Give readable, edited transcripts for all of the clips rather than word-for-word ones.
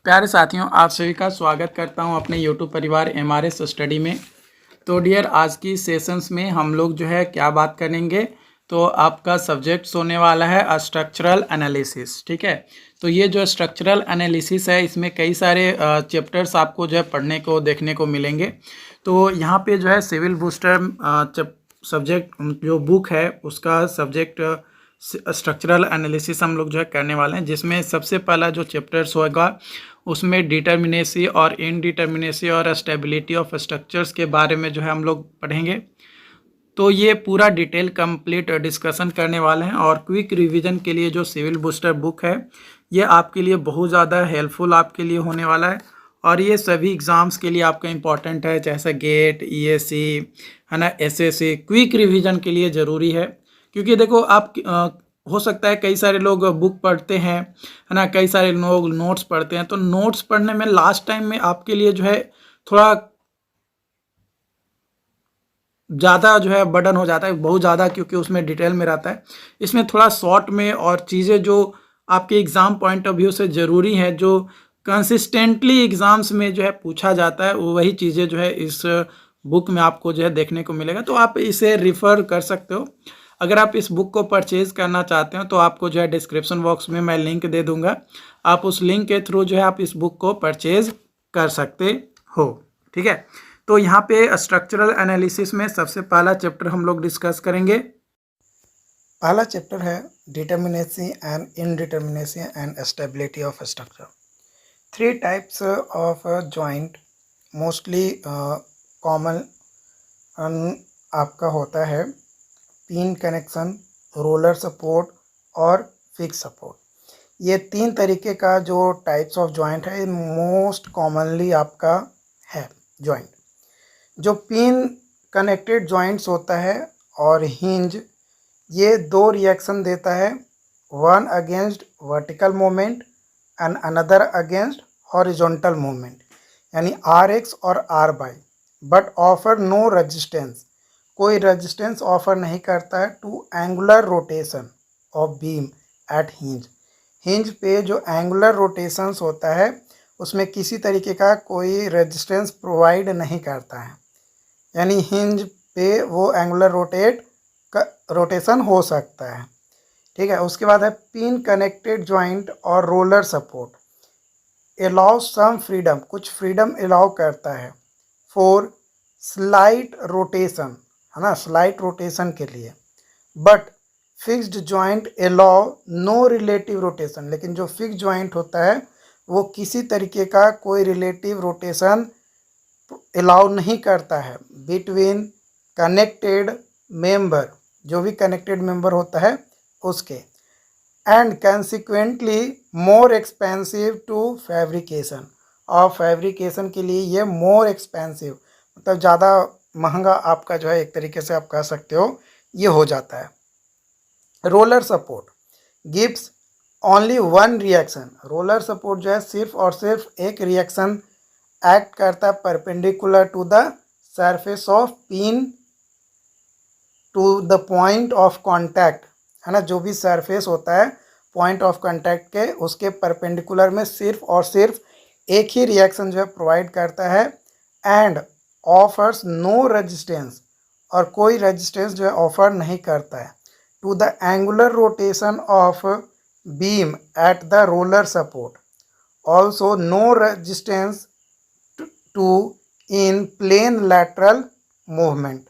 प्यारे साथियों, आप सभी का स्वागत करता हूं अपने YouTube परिवार MRS स्टडी में। तो डियर, आज की सेशंस में हम लोग जो है क्या बात करेंगे, तो आपका सब्जेक्ट्स होने वाला है स्ट्रक्चरल एनालिसिस। ठीक है, तो ये जो स्ट्रक्चरल एनालिसिस है, इसमें कई सारे चैप्टर्स आपको जो है पढ़ने को देखने को मिलेंगे। तो यहाँ पे जो है सिविल बूस्टर सब्जेक्ट जो बुक है उसका सब्जेक्ट स्ट्रक्चरल एनालिसिस हम लोग जो है करने वाले हैं, जिसमें सबसे पहला जो चैप्टर्स होगा उसमें डिटर्मिनेसी और इनडिटर्मिनेसी और स्टेबिलिटी ऑफ स्ट्रक्चर्स के बारे में जो है हम लोग पढ़ेंगे। तो ये पूरा डिटेल कंप्लीट डिस्कशन करने वाले हैं, और क्विक रिवीजन के लिए जो सिविल बूस्टर बुक है ये आपके लिए बहुत ज़्यादा हेल्पफुल आपके लिए होने वाला है। और ये सभी एग्ज़ाम्स के लिए आपका इम्पॉर्टेंट है, जैसे गेट, ESC है ना, SSC। क्विक रिवीजन के लिए ज़रूरी है, क्योंकि देखो आप हो सकता है कई सारे लोग बुक पढ़ते हैं है ना, कई सारे लोग नोट्स पढ़ते हैं। तो नोट्स पढ़ने में लास्ट टाइम में आपके लिए जो है थोड़ा ज़्यादा जो है बर्डन हो जाता है, बहुत ज़्यादा, क्योंकि उसमें डिटेल में रहता है। इसमें थोड़ा शॉर्ट में और चीज़ें जो आपके एग्ज़ाम पॉइंट ऑफ व्यू से ज़रूरी है, जो कंसिस्टेंटली एग्ज़ाम्स में जो है पूछा जाता है, वो वही चीज़ें जो है इस बुक में आपको जो है देखने को मिलेगा। तो आप इसे रिफ़र कर सकते हो। अगर आप इस बुक को परचेज़ करना चाहते हो तो आपको जो है डिस्क्रिप्शन बॉक्स में मैं लिंक दे दूँगा, आप उस लिंक के थ्रू जो है आप इस बुक को परचेज़ कर सकते हो। ठीक है, तो यहाँ पे स्ट्रक्चरल एनालिसिस में सबसे पहला चैप्टर हम लोग डिस्कस करेंगे। पहला चैप्टर है determinacy and indeterminacy and stability of structure. 3 types of joint mostly common आपका होता है पिन कनेक्शन, रोलर सपोर्ट और फिक्स सपोर्ट। ये 3 तरीके का जो टाइप्स ऑफ जॉइंट है मोस्ट कॉमनली आपका है जॉइंट। जो पिन कनेक्टेड जॉइंट्स होता है और हिंज, ये 2 रिएक्शन देता है, one against vertical moment and another against horizontal moment, यानी RX और RY, but offer no resistance, कोई रेजिस्टेंस ऑफर नहीं करता है to angular rotation of beam at hinge. Hinge पे जो एंगुलर रोटेशंस होता है उसमें किसी तरीके का कोई रेजिस्टेंस प्रोवाइड नहीं करता है, यानी हिंज पे वो एंगुलर रोटेशन हो सकता है। ठीक है, उसके बाद है पिन कनेक्टेड जॉइंट और roller support. Allow some freedom, कुछ फ्रीडम अलाउ करता है फॉर स्लाइट रोटेशन, है ना, स्लाइट रोटेशन के लिए। But fixed joint allow no relative rotation, लेकिन जो फिक्स जॉइंट होता है वो किसी तरीके का कोई रिलेटिव रोटेशन अलाउ नहीं करता है बिटवीन कनेक्टेड मेंबर, जो भी कनेक्टेड मेंबर होता है उसके, and consequently more expensive to fabrication, और फैब्रिकेशन के लिए ये मोर एक्सपेंसिव, मतलब ज़्यादा महंगा आपका जो है एक तरीके से आप कह सकते हो ये हो जाता है। Roller support gives only one reaction, roller support जो है सिर्फ और सिर्फ एक रिएक्शन एक्ट करता है perpendicular to the surface of pin to the point of contact, है ना, जो भी सरफेस होता है पॉइंट ऑफ कांटेक्ट के उसके परपेंडिकुलर में सिर्फ और सिर्फ एक ही रिएक्शन जो है प्रोवाइड करता है, एंड ऑफर्स नो रेजिस्टेंस, और कोई रेजिस्टेंस जो है ऑफर नहीं करता है to the angular rotation of beam at the roller support, also no resistance to in plane lateral movement.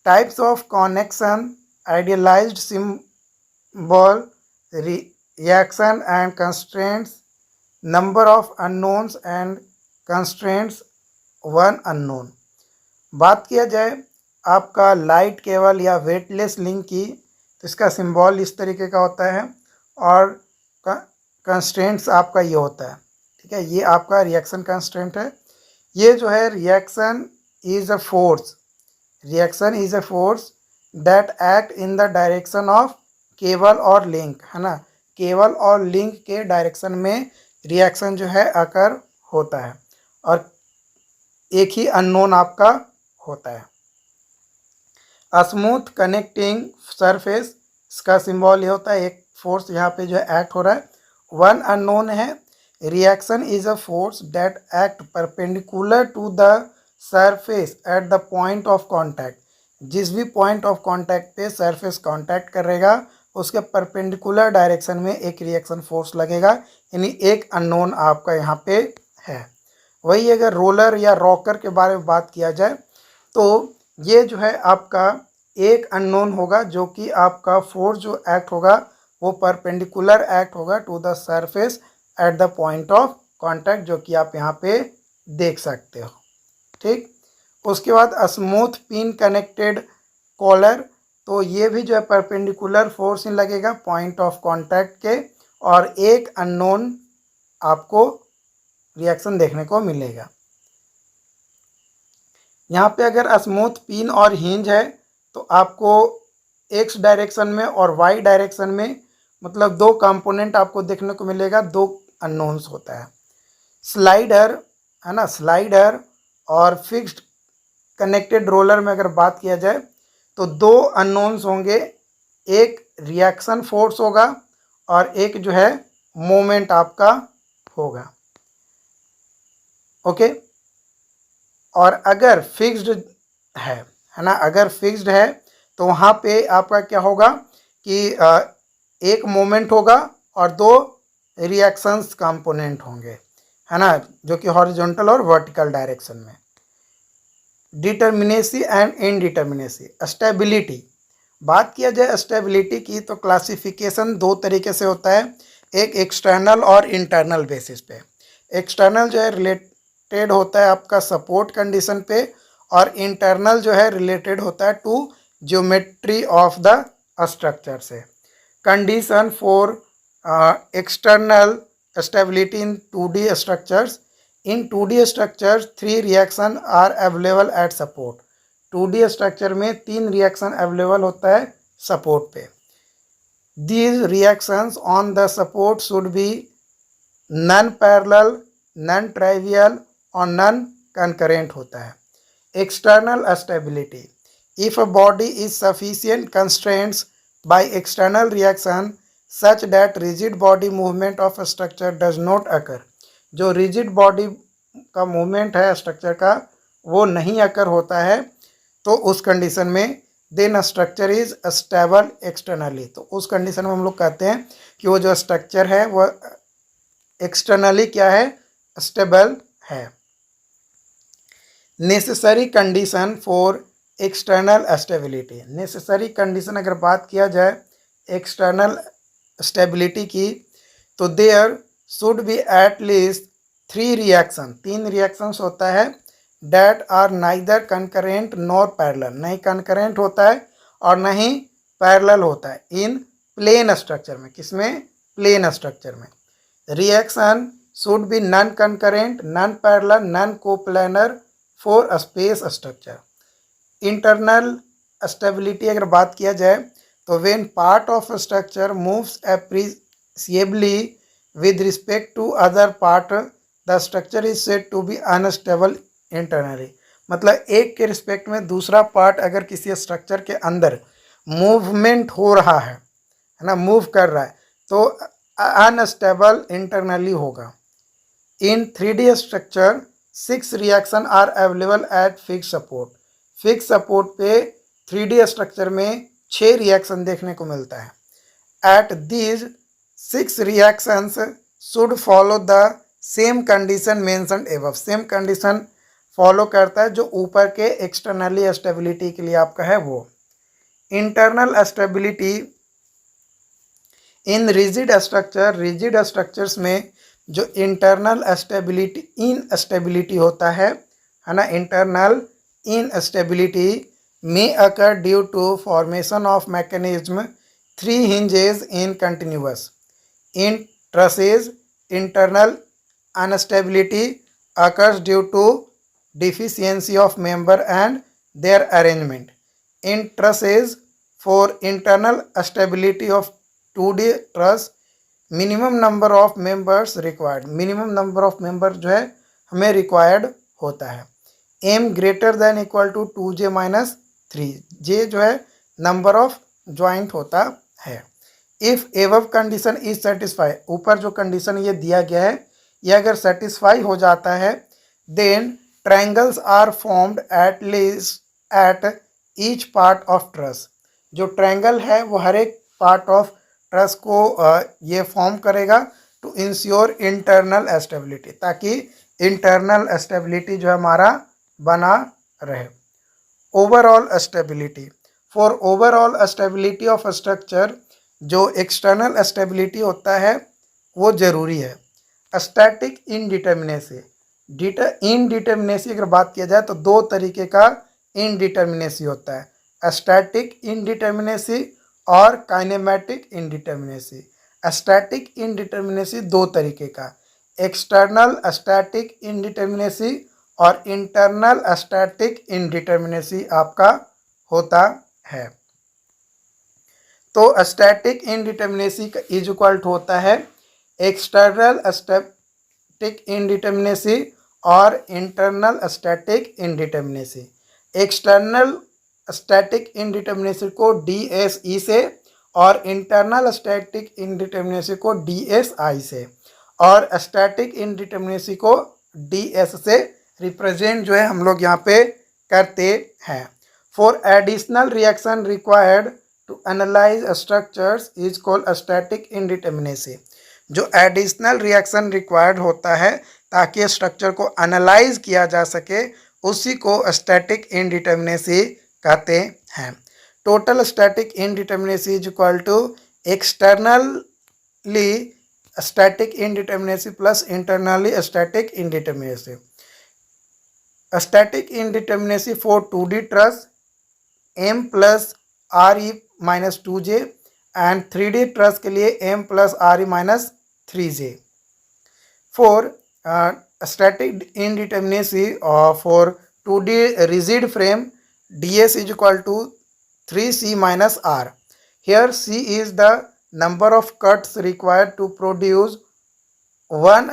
Types of connection, idealized symbol, reaction and constraints, number of unknowns and constraints, one unknown. बात किया जाए आपका light cable या weightless link की, तो इसका symbol इस तरीके का होता है और कंस्ट्रेंट्स आपका ये होता है। ठीक है, ये आपका रिएक्शन कंस्ट्रेंट है। ये जो है reaction is a force, reaction is a force that act in the direction of cable और लिंक, है ना, केबल और लिंक के डायरेक्शन में रिएक्शन जो है अकर होता है, और एक ही अननोन आपका होता है। स्मूथ कनेक्टिंग सरफेस, इसका सिंबल ये होता है, एक फोर्स यहाँ पे जो है एक्ट हो रहा है, वन अननोन है, reaction is a force that act perpendicular to the surface at the point of contact. जिस भी पॉइंट ऑफ कांटेक्ट पे सरफेस कांटेक्ट करेगा उसके परपेंडिकुलर डायरेक्शन में एक रिएक्शन फोर्स लगेगा, यानी एक अननोन आपका यहाँ पे है। वही अगर रोलर या रॉकर के बारे में बात किया जाए तो ये जो है आपका एक अननोन होगा, जो कि आपका फोर्स जो एक्ट होगा वो परपेंडिकुलर एक्ट होगा to the surface at the point of contact, जो कि आप यहाँ पे देख सकते हो। ठीक, उसके बाद स्मूथ पिन कनेक्टेड कॉलर, तो ये भी जो है परपेंडिकुलर फोर्स ही लगेगा पॉइंट ऑफ कांटेक्ट के, और एक अननोन आपको रिएक्शन देखने को मिलेगा। यहाँ पे अगर स्मूथ पिन और हिंज है तो आपको एक्स डायरेक्शन में और वाई डायरेक्शन में मतलब दो कंपोनेंट आपको देखने को मिलेगा, दो अननोन्स होता है। स्लाइडर है ना, स्लाइडर और फिक्स्ड कनेक्टेड रोलर में अगर बात किया जाए तो दो अननोन्स होंगे, एक रिएक्शन फोर्स होगा और एक जो है मोमेंट आपका होगा। ओके, और अगर फिक्स्ड है ना, अगर फिक्स्ड है तो वहाँ पे आपका क्या होगा कि एक मोमेंट होगा और दो रिएक्शंस कंपोनेंट होंगे, है ना, जो कि हॉरिजॉन्टल और वर्टिकल डायरेक्शन में। Determinacy and indeterminacy. स्टेबिलिटी, बात किया जाए स्टेबिलिटी की तो क्लासिफिकेशन दो तरीके से होता है, एक एक्सटर्नल और इंटरनल बेसिस पे। एक्सटर्नल जो है रिलेटेड होता है आपका सपोर्ट कंडीशन पे, और इंटरनल जो है रिलेटेड होता है to geometry of the structure से। Condition for external stability in 2D structures. In 2D structures 3 reaction are available at support. 2D structure में 3 रिएक्शन अवेलेबल होता है सपोर्ट पे। These reactions on the support should be non-parallel, non-trivial और non-concurrent होता है। External stability, if a body is sufficient constraints by external reaction such that rigid body movement of a structure does not occur, जो rigid body का movement है structure का वो नहीं अकर होता है, तो उस कंडीशन में then structure is stable externally, तो उस कंडीशन में हम लोग कहते हैं कि वो जो स्ट्रक्चर है वो एक्सटर्नली क्या है, स्टेबल है। Necessary condition for external stability. Necessary condition अगर बात किया जाए एक्सटर्नल स्टेबिलिटी की तो there should be at least 3 reaction, 3 reactions होता है that are neither concurrent nor parallel, नहीं कंकरेंट होता है और नहीं पैरेलल होता है इन प्लेन स्ट्रक्चर में। किसमें, प्लेन स्ट्रक्चर में। Reaction should be non concurrent, non parallel, non coplanar for space structure. Internal stability अगर बात किया जाए तो when part of structure moves appreciably with respect to other part the structure is said to be unstable internally, मतलब एक के respect में दूसरा पार्ट अगर किसी स्ट्रक्चर के अंदर मूवमेंट हो रहा है ना, मूव कर रहा है, तो अनस्टेबल इंटरनली होगा। In 3D structure 6 reaction are available at fix support. Fix support पे 3D स्ट्रक्चर में 6 रिएक्शन देखने को मिलता है। At these 6 reactions should follow the same condition mentioned above. Same condition follow करता है जो ऊपर के एक्सटर्नली स्टेबिलिटी के लिए आपका है वो। Internal stability in rigid structure, rigid structures में जो इंटरनल स्टेबिलिटी इनस्टेबिलिटी होता है ना, internal instability may occur due to formation of mechanism 3 hinges in continuous. In trusses, internal instability occurs due to deficiency of member and their arrangement. In trusses, for internal stability of 2D truss, minimum number of members required. minimum number of member जो है हमें required होता है। m greater than equal to 2j minus 3, j जो है number of joint होता है। If above condition is satisfy, ऊपर जो कंडीशन ये दिया गया है ये अगर सेटिस्फाई हो जाता है then triangles are formed at least at each part of truss. जो ट्रायंगल है वो हर एक पार्ट ऑफ ट्रस को ये फॉर्म करेगा टू इंश्योर इंटरनल स्टेबिलिटी, ताकि इंटरनल स्टेबिलिटी जो है हमारा बना रहे। Overall stability, for overall stability of structure जो एक्सटर्नल स्टेबिलिटी होता है वो ज़रूरी है। स्टैटिक इनडिटर्मिनेसी, इनडिटर्मिनेसी अगर बात किया जाए तो दो तरीके का इनडिटर्मिनेसी होता है, स्टैटिक इनडिटर्मिनेसी और काइनेमेटिक इनडिटर्मिनेसी। स्टैटिक इनडिटर्मिनेसी दो तरीके का, एक्सटर्नल स्टैटिक इनडिटर्मिनेसी और इंटरनल स्टैटिक इनडिटर्मिनेसी आपका होता है। तो स्टैटिक इनडिटर्मिनेसी का इज इक्वल टू होता है एक्सटर्नल स्टैटिक इनडिटर्मिनेसी और internal static indeterminacy. External static indeterminacy को DSE से और इंटरनल स्टैटिक इनडिटर्मिनेसी को DSI से, और स्टैटिक इनडिटर्मिनेसी को DS से रिप्रेजेंट जो है हम लोग यहाँ पे करते हैं। For additional reaction required to analyze structures is called static indeterminacy. जो एडिशनल रिएक्शन रिक्वायर्ड होता है ताकि स्ट्रक्चर को एनालाइज किया जा सके उसी को स्टैटिक इनडिटर्मिनेसी कहते हैं। Total static indeterminacy is equal to externally static indeterminacy plus internally static indeterminacy. Static indeterminacy for 2D truss M plus RE minus 2J and 3D truss के लिए M plus RE minus 3J। For static indeterminacy for 2D rigid frame DS is equal to 3C minus R. Here C is the number of cuts required to produce one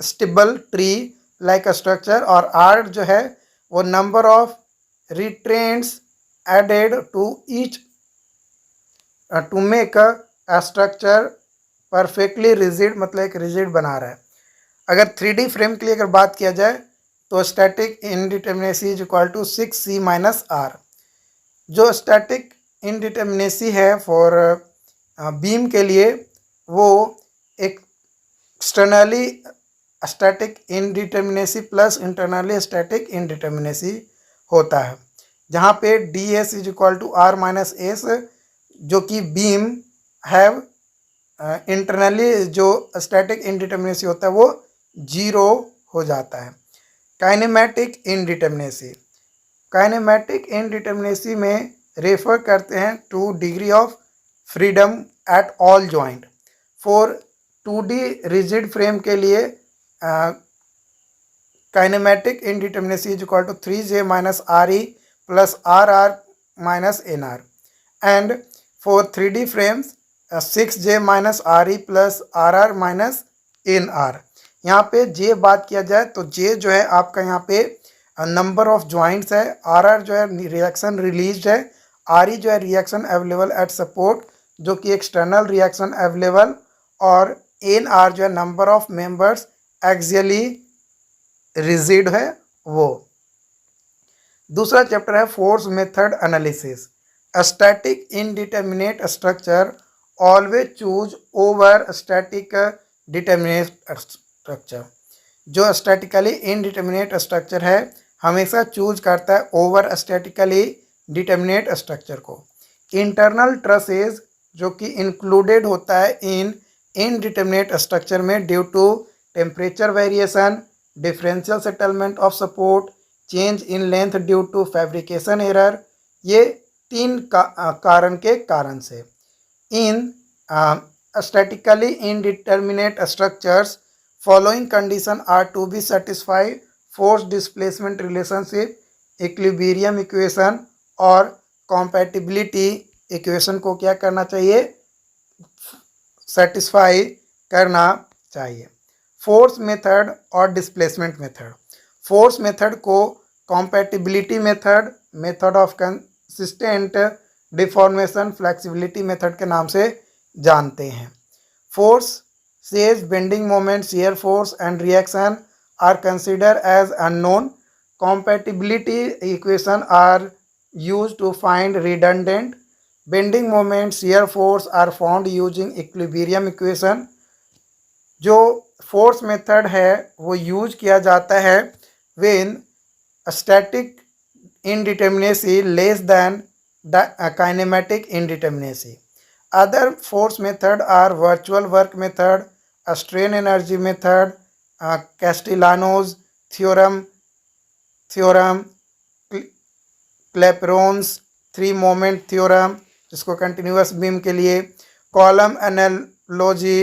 stable tree like a structure, और R जो है वो number of retrains added to each to make a structure perfectly rigid, मतलब एक rigid बना रहा है। अगर 3D फ्रेम के लिए अगर बात किया जाए तो static indeterminacy is equal to 6C minus R। जो स्टैटिक इनडिटर्मिनेसी है फॉर बीम के लिए वो externally static indeterminacy plus internally static indeterminacy होता है, जहाँ पे DS is equal to R minus S, जो कि बीम हैव इंटरनली जो स्टैटिक इनडिटर्मिनेसी होता है वो 0 हो जाता है। काइनेमेटिक इनडिटर्मिनेसी, काइनेमेटिक इनडिटर्मिनेसी में रेफर करते हैं to degree of freedom at all joint. For 2D rigid frame के लिए kinematic indeterminacy is equal to 3J minus RE plus RR minus NR, and for 3D frames 6J minus RE plus RR minus NR। यहाँ पे J बात किया जाए तो J जो है आपका यहाँ पे नंबर ऑफ जॉइंट्स है, RR जो है रिएक्शन रिलीज है, RE जो है रिएक्शन अवेलेबल एट सपोर्ट जो कि एक्सटर्नल रिएक्शन अवेलेबल, और NR जो है number of members axially rigid है वो। दूसरा चैप्टर है force method analysis. Static indeterminate structure always choose over static determinate structure. जो स्टैटिकली इनडिटर्मिनेट स्ट्रक्चर है हमेशा चूज करता है ओवर स्टैटिकली डिटर्मिनेट स्ट्रक्चर को। इंटरनल ट्रसेज जो कि इंक्लूडेड होता है इन इनडिटर्मिनेट स्ट्रक्चर में due to temperature variation, differential settlement of support, change in length due to fabrication error, ये तीन कारण के कारण से in statically indeterminate structures following condition are to be satisfied: force displacement relationship, equilibrium equation और compatibility equation को क्या करना चाहिए, satisfy करना चाहिए। फोर्स मेथड और डिस्प्लेसमेंट मेथड। फोर्स मेथड को compatibility method, method of consistent deformation, flexibility method के नाम से जानते हैं। Force says bending moment, shear force and reaction are considered as unknown. Compatibility equation are used to find redundant. Bending moment, shear force are found using equilibrium equation. जो force method है वो use किया जाता है when static indeterminacy less than the kinematic indeterminacy. Other force method are virtual work method, a strain energy method, Castellano's theorem, Clapeyron's three moment theorem जिसको continuous beam के लिए, column analogy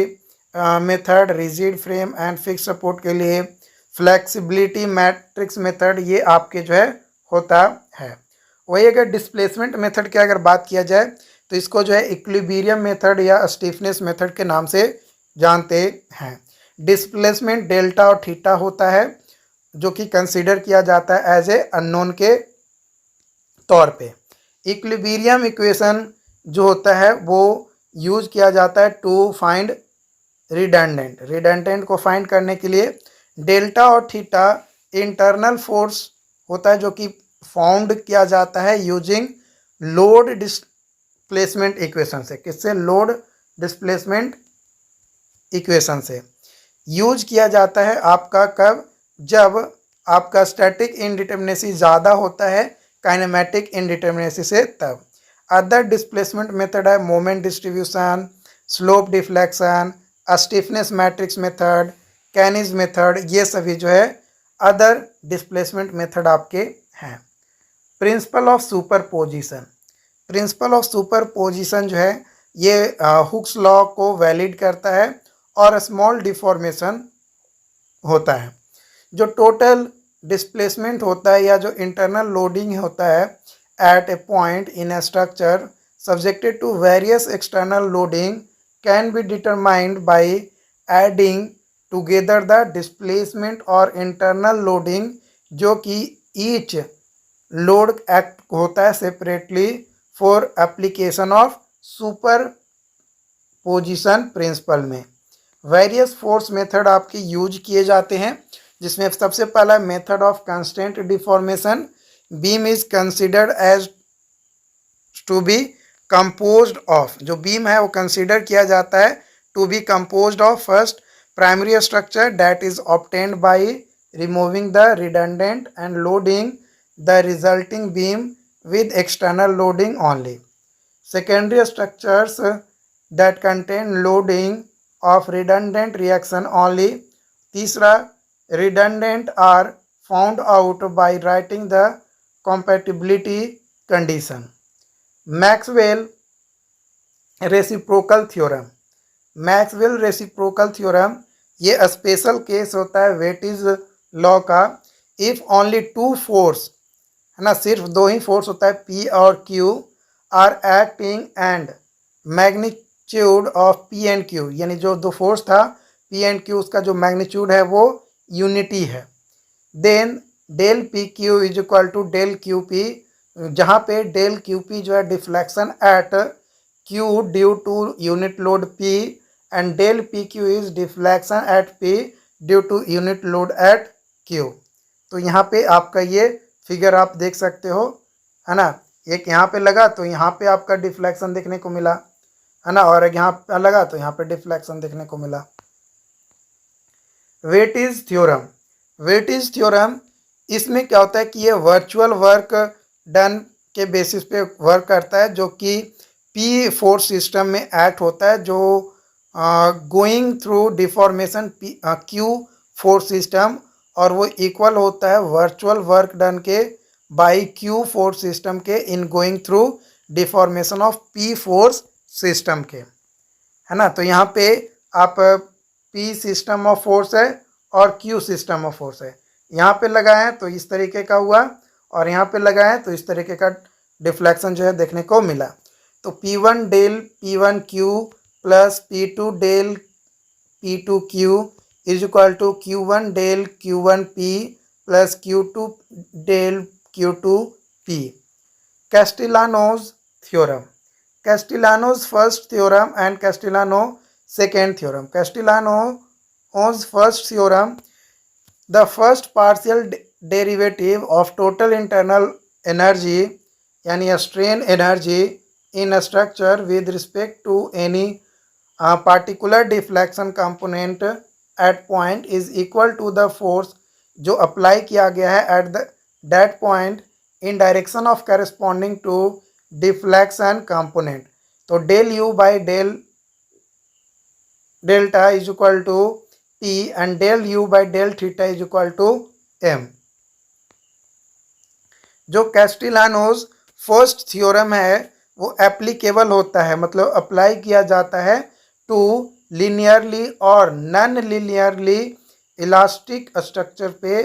method rigid frame and fix support के लिए, flexibility matrix method, ये आपके जो है होता है। वही अगर डिस्प्लेसमेंट मेथड की अगर बात किया जाए तो इसको जो है इक्विलिब्रियम मेथड या स्टिफनेस मेथड के नाम से जानते हैं। डिस्प्लेसमेंट डेल्टा और थीटा होता है जो कि कंसीडर किया जाता है एज ए अननोन के तौर पे। इक्विलिब्रियम इक्वेशन जो होता है वो यूज किया जाता है टू फाइंड रिडंडेंट को फाइंड करने के लिए। डेल्टा और थीटा इंटरनल फोर्स होता है जो कि फाउंड किया जाता है यूजिंग लोड डिस्प्लेसमेंट इक्वेशन से। किससे? लोड डिस्प्लेसमेंट इक्वेशन से यूज किया जाता है आपका कब? जब आपका स्टैटिक इनडिटर्मिनेसी ज़्यादा होता है काइनेमेटिक इनडिटर्मिनेसी से तब। अदर डिस्प्लेसमेंट मेथड है moment distribution, slope deflection, stiffness matrix method, Kani's method, ये सभी जो है अदर डिस्प्लेसमेंट मेथड आपके हैं। Principle of superposition, principle of superposition जो है ये हुक्स लॉ को वैलिड करता है और स्मॉल डिफॉर्मेशन होता है। जो टोटल डिस्प्लेसमेंट होता है या जो इंटरनल लोडिंग होता है at a point in a structure subjected to various external loading can be determined by adding together the displacement और इंटरनल लोडिंग, जो कि ईच लोड एक्ट होता है separately for application of superposition principle में। Various force method आपके use किए जाते हैं जिसमें सबसे पहला method of constant deformation. Beam is considered as to be composed of, जो बीम है वो कंसिडर किया जाता है to be composed of first primary structure that is obtained by removing the redundant and loading the resulting beam with external loading only. Secondary structures that contain loading of redundant reaction only. तीसरा, redundant are found out by writing the compatibility condition. Maxwell reciprocal theorem, Maxwell reciprocal theorem ये special case होता है वेटिज law का। If only to force है ना, सिर्फ दो ही force होता है P और Q are acting and magnitude of P and Q, यानी जो दो फोर्स था P एंड Q उसका जो मैग्नीट्यूड है वो यूनिटी है। Then del PQ is equal to del QP, जहाँ पे डेल QP जो है deflection at Q due to unit load P and del PQ is deflection at P due to unit load at Q। तो यहाँ पे आपका ये figure आप देख सकते हो है ना, एक यहाँ पे लगा तो यहाँ पे आपका डिफ्लेक्शन देखने को मिला है ना, और एक यहाँ पे लगा तो यहाँ पे डिफ्लेक्शन देखने को मिला। वेटिज थ्योरम, वेटिज थ्योरम इसमें क्या होता है कि ये वर्चुअल वर्क डन के बेसिस पे वर्क करता है जो कि P फोर्स सिस्टम में एक्ट होता है जो going through deformation Q force system, और वो इक्वल होता है वर्चुअल वर्क डन के बाई Q फोर्स सिस्टम के in going through deformation of P force system के, है ना। तो यहाँ पे आप P सिस्टम ऑफ फोर्स है और Q सिस्टम ऑफ फोर्स है, यहाँ पे लगाए तो इस तरीके का हुआ और यहाँ पे लगाए तो इस तरीके का डिफ्लेक्शन जो है देखने को मिला। तो P1 del P1Q plus P2 del P2Q is equal to Q1 del Q1P plus Q2 del Q2P। Castigliano's theorem, Castigliano's first theorem and Castigliano second theorem. Castellano's first theorem, the first partial derivative of total internal energy यानी strain energy in a structure with respect to any particular deflection component at point is equal to the force जो apply किया गया है at that point in direction of corresponding to deflection component. तो del u by del delta is equal to P and del u by del theta is equal to M. जो कैस्टिलानोज first theorem है वो applicable होता है, मतलब apply किया जाता है टू लीनियरली और नॉन लीनियरली इलास्टिक स्ट्रक्चर पे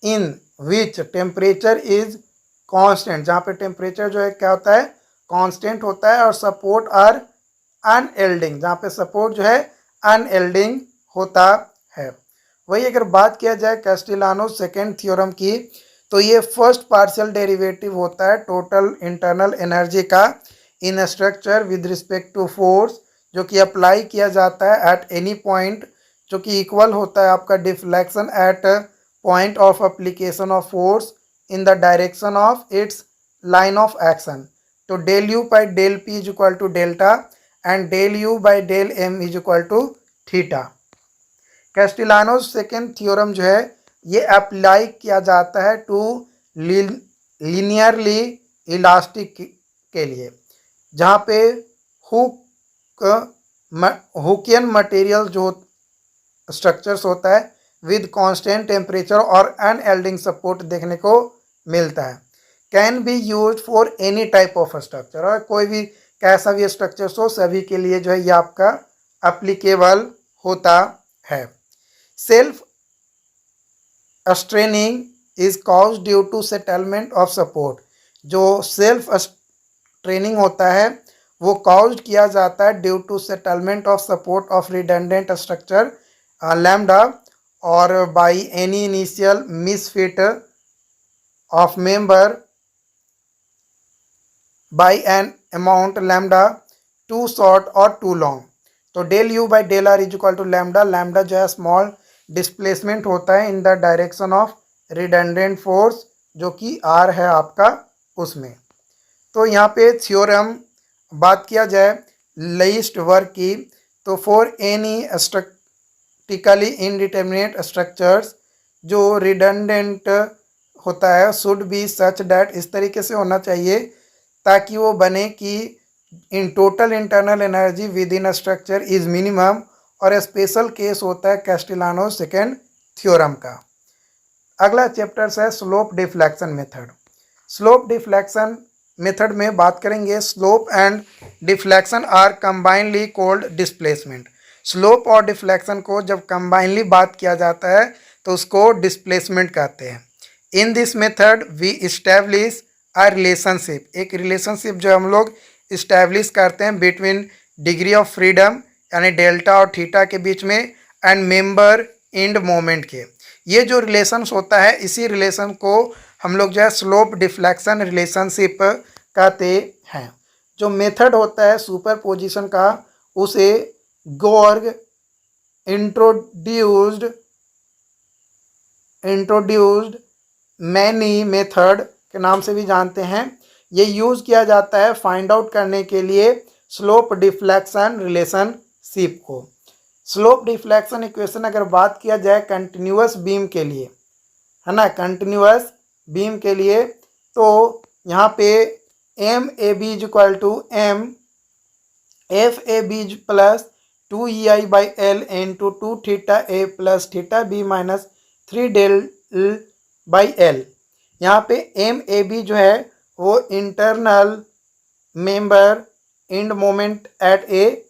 इन विच टेम्परेचर इज कांस्टेंट, जहाँ पे टेम्परेचर जो है क्या होता है कांस्टेंट होता है और सपोर्ट आर अनएल्डिंग, जहाँ पे सपोर्ट जो है अनएल्डिंग होता है। वही अगर बात किया जाए कैस्टिलानो सेकेंड थ्योरम की तो ये फर्स्ट पार्शियल डेरिवेटिव होता है टोटल इंटरनल एनर्जी का in structure with respect to force जो कि अप्लाई किया जाता है एट एनी पॉइंट जो कि इक्वल होता है आपका deflection at point of application of force in the direction of its line of action. तो del U by del P is equal to delta and del U by del M is equal to theta. Castigliano's second theorem जो है ये apply किया जाता है to linearly elastic के लिए, जहाँ पे हुकियन मटेरियल जो स्ट्रक्चर्स होता है विद कांस्टेंट टेम्परेचर और अनएल्डिंग सपोर्ट देखने को मिलता है। Can be use for any type of structure, और कोई भी कैसा भी स्ट्रक्चर्स हो सभी के लिए जो है ये आपका एप्लीकेबल होता है। Self straining is caused due to settlement of support, जो सेल्फ स्ट्रेनिंग होता है वो कॉज किया जाता है due to settlement of support of redundant structure lambda और by any initial misfit of member by an amount lambda too short और too long. तो del U by del R is equal to lambda, lambda जो है small displacement होता है in the direction of redundant force जो कि are है आपका उसमें। तो यहाँ पे थ्योरम बात किया जाए लीस्ट वर्क की तो for any statically indeterminate structures जो रिडंडेंट होता है शुड बी सच दैट, इस तरीके से होना चाहिए ताकि वो बने कि in total internal energy within structure is minimum, और स्पेशल केस होता है कैस्टिलानो सेकेंड थ्योरम का। अगला चैप्टर्स है slope deflection method. Slope deflection method में बात करेंगे slope and deflection are combinedly called displacement. Slope और डिफ्लेक्शन को जब कंबाइनली बात किया जाता है तो उसको डिस्प्लेसमेंट कहते हैं। In this method we establish a relationship, एक रिलेशनशिप जो हम लोग इस्टेब्लिश करते हैं बिटवीन डिग्री ऑफ फ्रीडम यानी डेल्टा और थीटा के बीच में एंड मेंबर एंड मोमेंट के। ये जो रिलेशंस होता है इसी रिलेशन को हम लोग जो है स्लोप डिफ्लेक्शन रिलेशनशिप कहते हैं। जो मेथड होता है सुपर पोजिशन का उसे गोर्ग इंट्रोड्यूस्ड मैनी मेथड के नाम से भी जानते हैं। ये यूज़ किया जाता है फाइंड आउट करने के लिए स्लोप डिफ्लेक्शन रिलेशनशिप को। स्लोप डिफ्लेक्शन इक्वेशन अगर बात किया जाए कंटिन्यूअस बीम के लिए है ना, कंटिन्यूअस बीम के लिए तो यहाँ पे M A B is equal to M F A B plus 2EI by L into 2 theta A plus theta B minus 3 del by L. यहाँ पे एम ए बी जो है वो internal member end moment at A,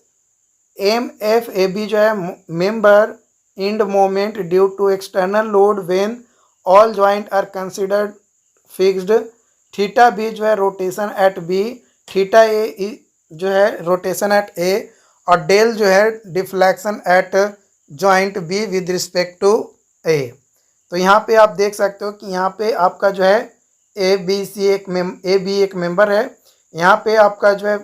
M F A B जो है member end moment due to external load when all joint are considered fixed, theta B जो है rotation at B, theta A जो है rotation at A और del जो है deflection at joint B with respect to A. तो यहाँ पे आप देख सकते हो कि यहाँ पे आपका जो है ए बी एक मेंबर है, यहाँ पे आपका जो है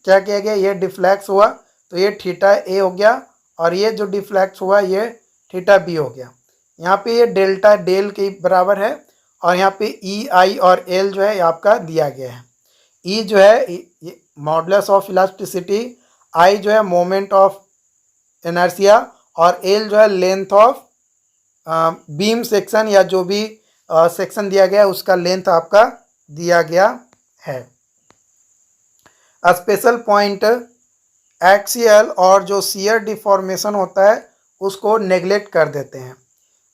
क्या किया गया ये डिफ्लेक्स हुआ तो ये थीटा ए हो गया और ये जो डिफ्लेक्ट हुआ ये थीटा बी हो गया। यहाँ पे ये डेल्टा डेल के बराबर है और यहाँ पे ई आई और एल जो है आपका दिया गया है। ई जो है मॉडुलस ऑफ इलास्टिसिटी, आई जो है मोमेंट ऑफ इनर्शिया और एल जो है लेंथ ऑफ बीम सेक्शन या जो भी सेक्शन दिया गया है उसका लेंथ आपका दिया गया है। स्पेशल पॉइंट एक्सियल और जो शियर डिफॉर्मेशन होता है उसको नेग्लेक्ट कर देते हैं।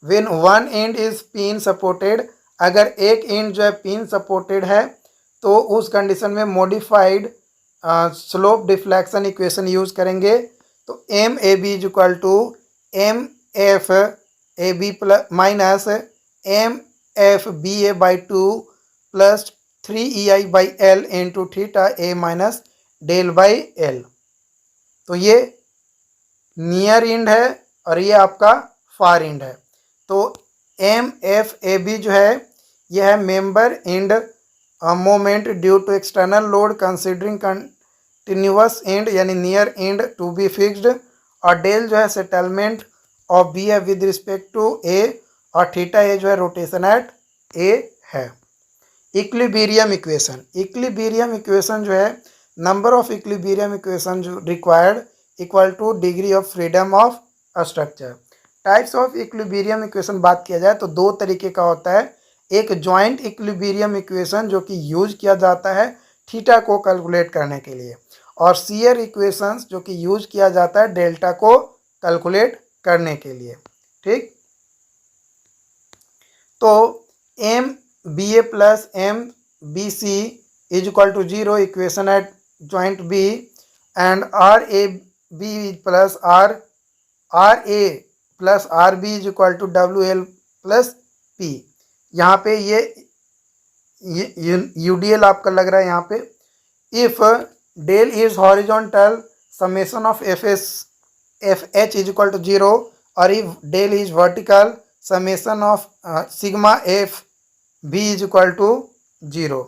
When one and is pin supported, अगर एक एंड जो है पिन सपोर्टेड है तो उस कंडीशन में modified slope deflection equation use करेंगे। तो M A B is equal to M F A B plus minus M F B A by 2 plus 3 E I by L into theta A minus del by L. तो ये near and है और ये आपका far and है। तो M F A B जो है यह है member end moment due to external load considering continuous end यानी near end to be fixed, और डेल जो है सेटलमेंट ऑफ बी है विद रिस्पेक्ट टू ए, और थीटा ए जो है रोटेशन एट ए है। इक्विलिब्रियम इक्वेशन, इक्विलिब्रियम इक्वेशन जो है नंबर ऑफ इक्विलिब्रियम इक्वेशन जो required equal to degree of freedom of structure. Types of equilibrium equation बात किया जाए तो दो तरीके का होता है। एक जॉइंट इक्विलिब्रियम इक्वेशन जो कि यूज किया जाता है थीटा को कैलकुलेट करने के लिए, और शियर इक्वेशंस जो कि यूज किया जाता है डेल्टा को कैलकुलेट करने के लिए। ठीक, तो M B A plus M B C is equal to 0 equation at joint B, and R A B plus R A plus R B is equal to W L plus P. यहाँ पे ये UDL आपका लग रहा है यहाँ पे। If del is horizontal summation of F H is equal to 0, और if del is vertical summation of sigma F B is equal to 0।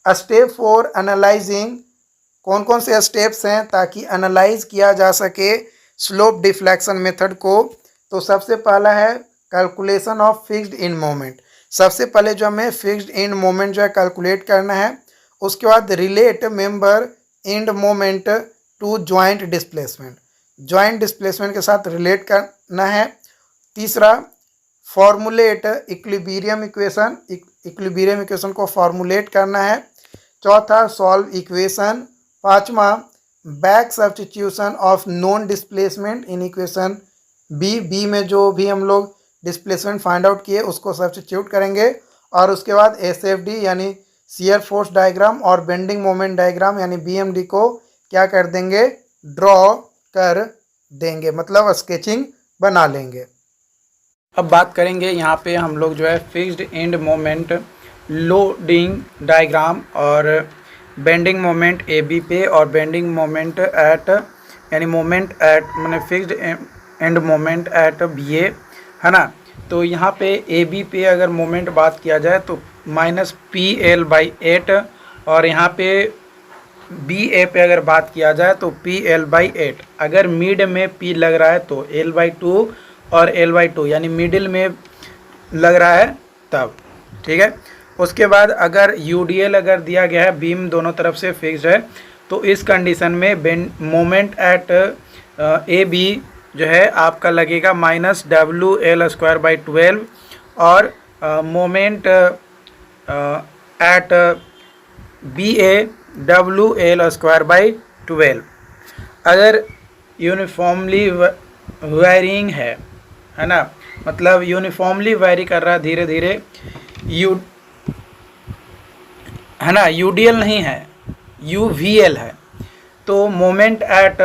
Step for analyzing, कौन कौन से स्टेप्स हैं ताकि एनालाइज किया जा सके स्लोप डिफ्लेक्शन मेथड को। तो सबसे पहला है calculation of fixed end moment. सबसे पहले जो हमें फिक्स्ड एंड मोमेंट जो है कैलकुलेट करना है। उसके बाद relate member end moment to joint displacement, joint displacement के साथ रिलेट करना है। तीसरा formulate equilibrium equation, equilibrium equation को फॉर्मुलेट करना है। चौथा सॉल्व इक्वेशन। पांचवा back substitution of non displacement in equation B में जो भी हम लोग डिस्प्लेसमेंट फाइंड आउट किए उसको सब्स्टिट्यूट करेंगे। और उसके बाद एसएफडी यानी शियर फोर्स डायग्राम और बेंडिंग मोमेंट डायग्राम यानी बीएमडी को क्या कर देंगे, ड्रॉ कर देंगे, मतलब स्केचिंग बना लेंगे। अब बात करेंगे यहाँ पे हम लोग जो है fixed end moment loading diagram और बेंडिंग मोमेंट ए बी पे और बेंडिंग मोमेंट एट यानी मोमेंट एट मैंने fixed end moment at B A है ना। तो यहाँ पे ए बी पे अगर मोमेंट बात किया जाए तो माइनस पी एल बाई 8, और यहाँ पे बी ए पे अगर बात किया जाए तो पी एल बाई 8। अगर मिड में पी लग रहा है तो एल बाई 2 और एल बाई 2 यानी मिडिल में लग रहा है तब। ठीक है, उसके बाद अगर यूडीएल अगर दिया गया है, बीम दोनों तरफ से फिक्स्ड है, तो इस कंडीशन में मोमेंट एट ए बी जो है आपका लगेगा minus W L square by 12, और moment at B A W L square by 12। अगर यूनिफॉर्मली वेरिंग है ना, मतलब यूनिफॉर्मली वेरी कर रहा है धीरे धीरे, है ना, यूडीएल नहीं है, यूवीएल है, तो मोमेंट एट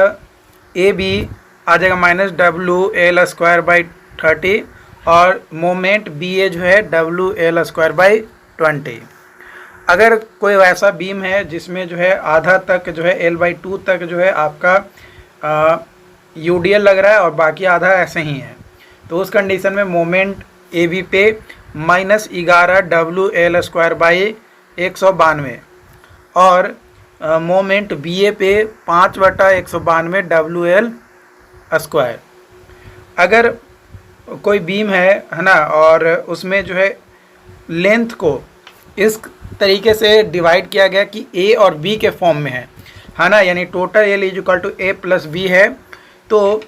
ए बी आ जाएगा minus W L square by 30, और मोमेंट बी ए जो है डब्ल्यू एल स्क्वायर बाई 20। अगर कोई वैसा बीम है जिसमें जो है आधा तक जो है एल बाई 2 तक जो है आपका यूडीएल लग रहा है और बाकी आधा ऐसे ही है, तो उस कंडीशन में मोमेंट ए बी पे minus 11 W L square by 192, और मोमेंट बी ए पे 5/192 WL²। अगर कोई बीम है ना, और उसमें जो है लेंथ को इस तरीके से डिवाइड किया गया कि ए और बी के फॉर्म में है ना, यानी total L equal to A plus B है, तो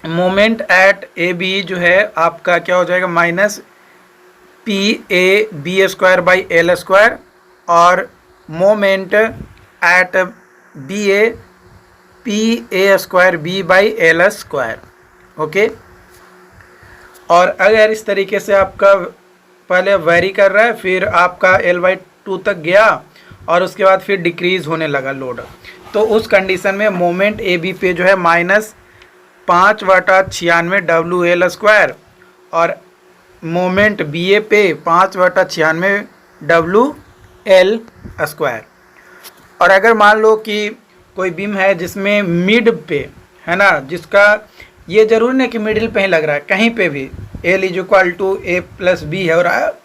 मोमेंट एट ए बी जो है आपका क्या हो जाएगा, minus P A B square by L square, और moment at B A P A square B by L square. Okay, और अगर इस तरीके से आपका पहले वेरी कर रहा है, फिर आपका L/2 तक गया और उसके बाद फिर डिक्रीज होने लगा लोड, तो उस कंडीशन में मोमेंट ए बी पे जो है माइनस 5/96 WL², और मोमेंट बी ए पे 5/96 WL²। और अगर मान लो कि कोई बीम है जिसमें मिड पे है ना, जिसका ये जरूरी नहीं कि मिडिल पे ही लग रहा है, कहीं पे भी L equal to A plus B है, और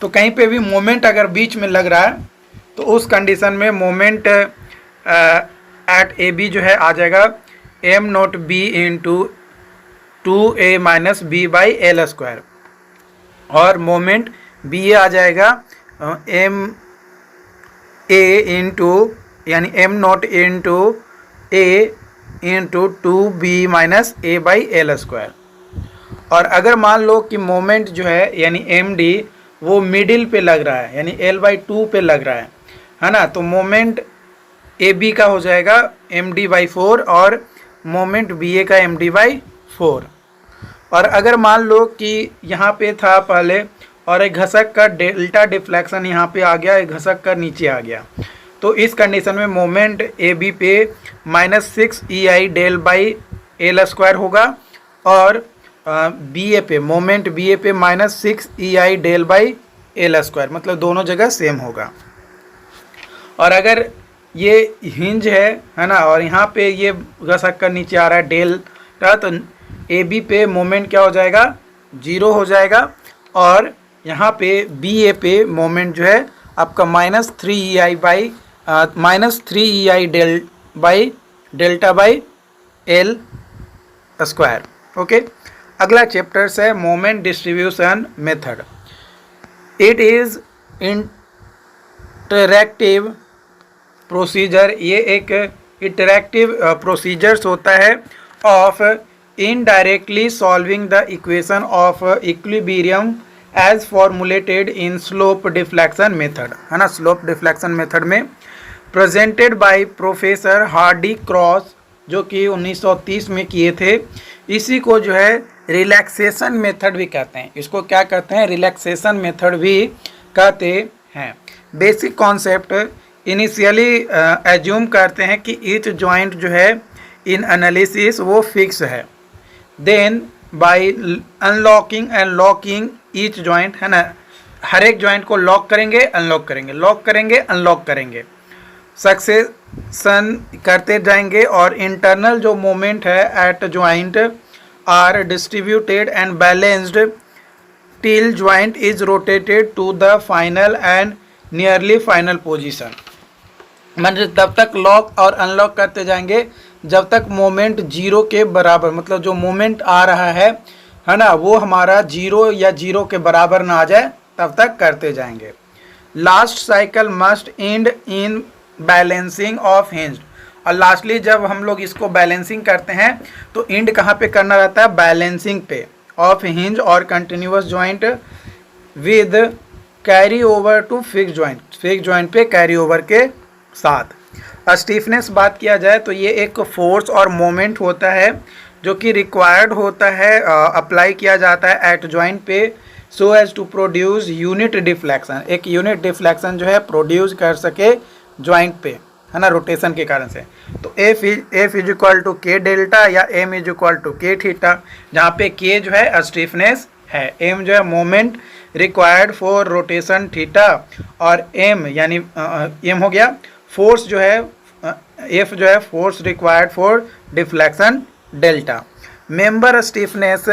तो कहीं पे भी मोमेंट अगर बीच में लग रहा है, तो उस कंडीशन में मोमेंट एट ए बी जो है आ जाएगा M naught B into 2a minus B by L², और मोमेंट बी ए आ जाएगा एम ए इंटू यानी M naught into A into 2b minus A by L²। और अगर मान लो कि मोमेंट जो है यानी एम डी वो मिडिल पे लग रहा है, यानी L/2 पे लग रहा है ना, तो मोमेंट ए बी का हो जाएगा md/4 और मोमेंट बी ए का md/4। और अगर मान लो कि यहाँ पे था पहले और एक घसक का डेल्टा डिफ्लेक्शन यहाँ पे आ गया, एक घसक का नीचे आ गया, तो इस कंडीशन में मोमेंट ए बी पे -6EI डेल बाई L² होगा, और बी ए पे मोमेंट बी ए पे -6EI डेल बाई L², मतलब दोनों जगह सेम होगा। और अगर ये हिंज है ना, और यहाँ पे ये घसक कर नीचे आ रहा है डेल्टा, तो ए बी पे मोमेंट क्या हो जाएगा, 0 हो जाएगा, और यहाँ पे बी ए पे मोमेंट जो है आपका -3EI del by delta by L²। Okay, अगला चैप्टर्स है moment distribution method. It is interactive procedure, ये एक इंटरैक्टिव प्रोसीजर्स होता है of indirectly solving the equation of equilibrium as formulated in slope deflection method, है ना, स्लोप डिफ्लेक्शन मेथड में presented by professor Hardy Cross, जो कि 1930 में किए थे। इसी को जो है रिलैक्सेशन मेथड भी कहते हैं, इसको क्या कहते हैं, रिलैक्सेशन मेथड भी कहते हैं। बेसिक कॉन्सेप्ट इनिशियली एज्यूम करते हैं कि ईच जॉइंट जो है इन एनालिसिस वो फिक्स है, then by unlocking and locking each joint, है ना, हर एक जॉइंट को लॉक करेंगे अनलॉक करेंगे, लॉक करेंगे अनलॉक करेंगे, सक्सेशन करते जाएंगे, और इंटरनल जो मोमेंट है at joint are distributed and balanced till joint is rotated to the final and nearly final position. मतलब तब तक लॉक और अनलॉक करते जाएंगे जब तक मोमेंट 0 के बराबर, मतलब जो मोमेंट आ रहा है ना, वो हमारा 0 या 0 के बराबर ना आ जाए, तब तक करते जाएंगे। Last cycle must and in balancing of hinge, और लास्टली जब हम लोग इसको बैलेंसिंग करते हैं तो एंड कहाँ पे करना रहता है, बैलेंसिंग पे ऑफ हिंज और continuous joint with carry over to fix joint, fix joint पे कैरी ओवर के साथ। स्टीफनेस बात किया जाए तो ये एक फोर्स और मोमेंट होता है जो कि रिक्वायर्ड होता है, अप्लाई किया जाता है एट जॉइंट पे so as to produce unit deflection, एक यूनिट डिफ्लेक्शन जो है प्रोड्यूस कर सके जॉइंट पे, है ना, रोटेशन के कारण से। तो एफ इज इक्वल टू के डेल्टा या एम इज इक्वल टू के थीटा, जहाँ पे के जो है स्टीफनेस है, एम जो है moment required for rotation theta, और एम यानी एम हो गया फोर्स जो है, एफ जो है force required for deflection delta. Member stiffness,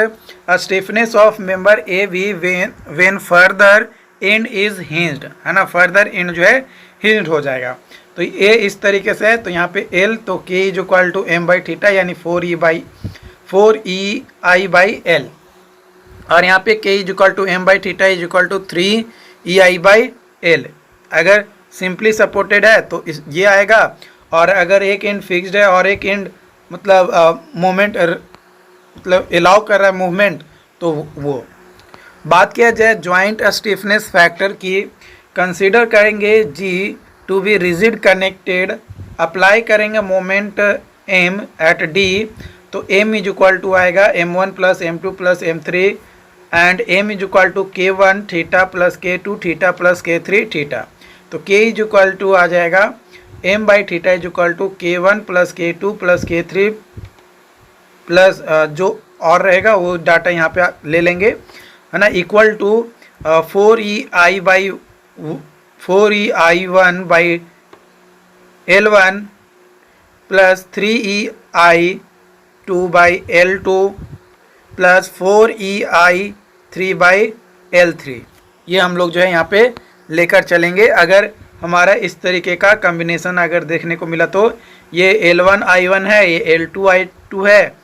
stiffness of member A B when further end is hinged, है ना, फर्दर एंड जो है हिंज्ड हो जाएगा। तो ये इस तरीके से है। तो यहाँ पे L तो K is equal to M by theta यानी 4EI/L, और यहाँ पे K is equal to M by theta is equal to 3EI/L। अगर सिंपली सपोर्टेड है तो ये आएगा, और अगर एक एंड फिक्स्ड है और एक एंड मतलब मोमेंट मतलब अलाउ कर रहा है मूवमेंट, तो वो बात किया जाए जॉइंट स्टिफनेस फैक्टर की, कंसीडर करेंगे G to be rigid connected, apply करेंगे मोमेंट M एट D, तो M इज इक्वल टू आएगा M1 plus M2 plus M3 and M is equal to K1 theta plus K2 theta plus K3 theta. तो K is equal to आ जाएगा M by theta is equal to K1 plus K2 plus K3 plus जो और रहेगा वो data यहाँ पे ले लेंगे, है ना, equal to 4EI/1 by L1 plus 3EI/2 by L2 plus 4EI/3 by L3। ये हम लोग जो है यहाँ पे लेकर चलेंगे। अगर हमारा इस तरीके का कॉम्बिनेशन अगर देखने को मिला तो ये L1I1 है, ये L2I2 है,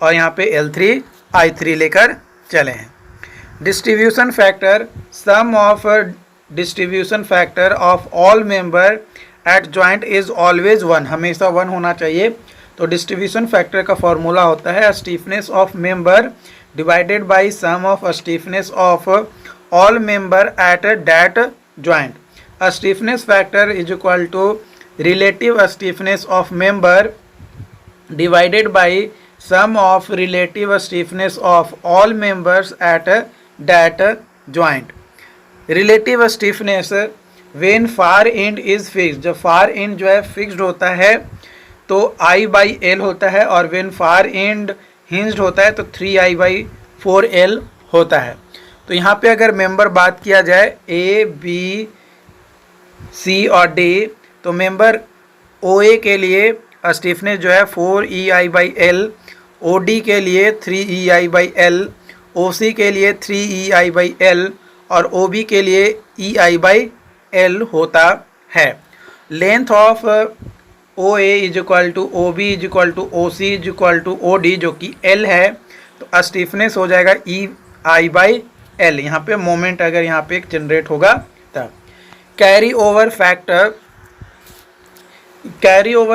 और यहाँ पे L3I3 लेकर चले हैं। Distribution factor, sum of distribution factor of all member at joint is always 1, हमेशा 1 होना चाहिए। तो डिस्ट्रीब्यूशन फैक्टर का फॉर्मूला होता है stiffness of member divided by sum of stiffness of all member at that joint. Stiffness factor is equal to relative stiffness of member divided by sum of relative stiffness of all members at that joint. Relative stiffness when far end is fixed, जब far end जो है fixed होता है तो I/L होता है, और when far end hinged होता है तो 3I/4L होता है। तो यहाँ पे अगर मेंबर बात किया जाए A, B, C और D, तो मेंबर OA के लिए स्टिफनेस जो है 4EI/L, OD के लिए 3EI/L, OC के लिए 3EI/L और OB के लिए EI/L होता है। Length of OA is equal to OB is equal to OC is equal to OD जो कि L है, तो स्टिफनेस हो जाएगा EI/L। यहाँ पे मोमेंट अगर यहाँ पे जनरेट होगा तब। कैरी ओवर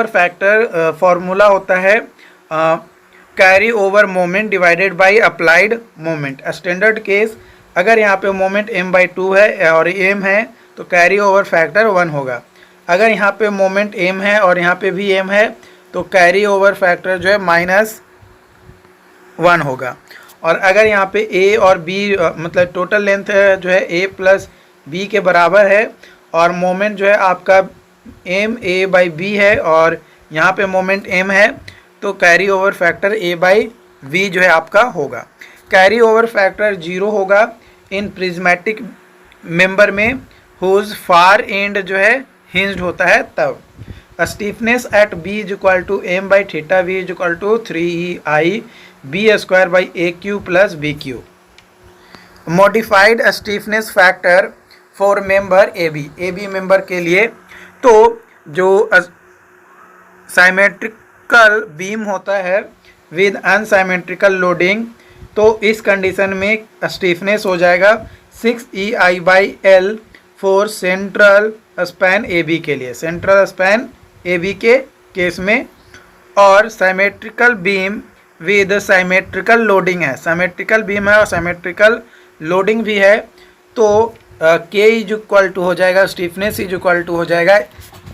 फैक्टर फॉर्मूला होता है carry over moment divided by applied moment. Standard case, अगर यहाँ पे मोमेंट M/2 है और M है तो कैरी ओवर फैक्टर 1 होगा। अगर यहाँ पे मोमेंट M है और यहाँ पे भी M है तो कैरी ओवर फैक्टर जो है -1 होगा। और अगर यहाँ पे A और B मतलब टोटल लेंथ जो है A प्लस B के बराबर है, और मोमेंट जो है आपका MA/B है और यहाँ पे मोमेंट M है, तो कैरी ओवर फैक्टर A/V जो है आपका होगा। कैरी ओवर फैक्टर 0 होगा इन प्रिज्मेटिक मेंबर में हुज फार एंड जो है हिंज्ड होता है तब। Stiffness at B is equal to M/θ, V is equal to 3EI/B² plus BQ। Modified stiffness factor for member AB member के लिए, तो जो साइमेट्रिकल बीम होता है विद अनसाइमेट्रिकल लोडिंग, तो इस कंडीशन में स्टीफनेस हो जाएगा 6EI/L for central span AB के लिए, सेंट्रल स्पैन AB के केस में। और symmetrical beam with symmetrical loading है, साइमेट्रिकल बीम है और साइमेट्रिकल लोडिंग भी है, तो K इज इक्वल टू हो जाएगा, स्टीफनेस इज इक्वल टू हो जाएगा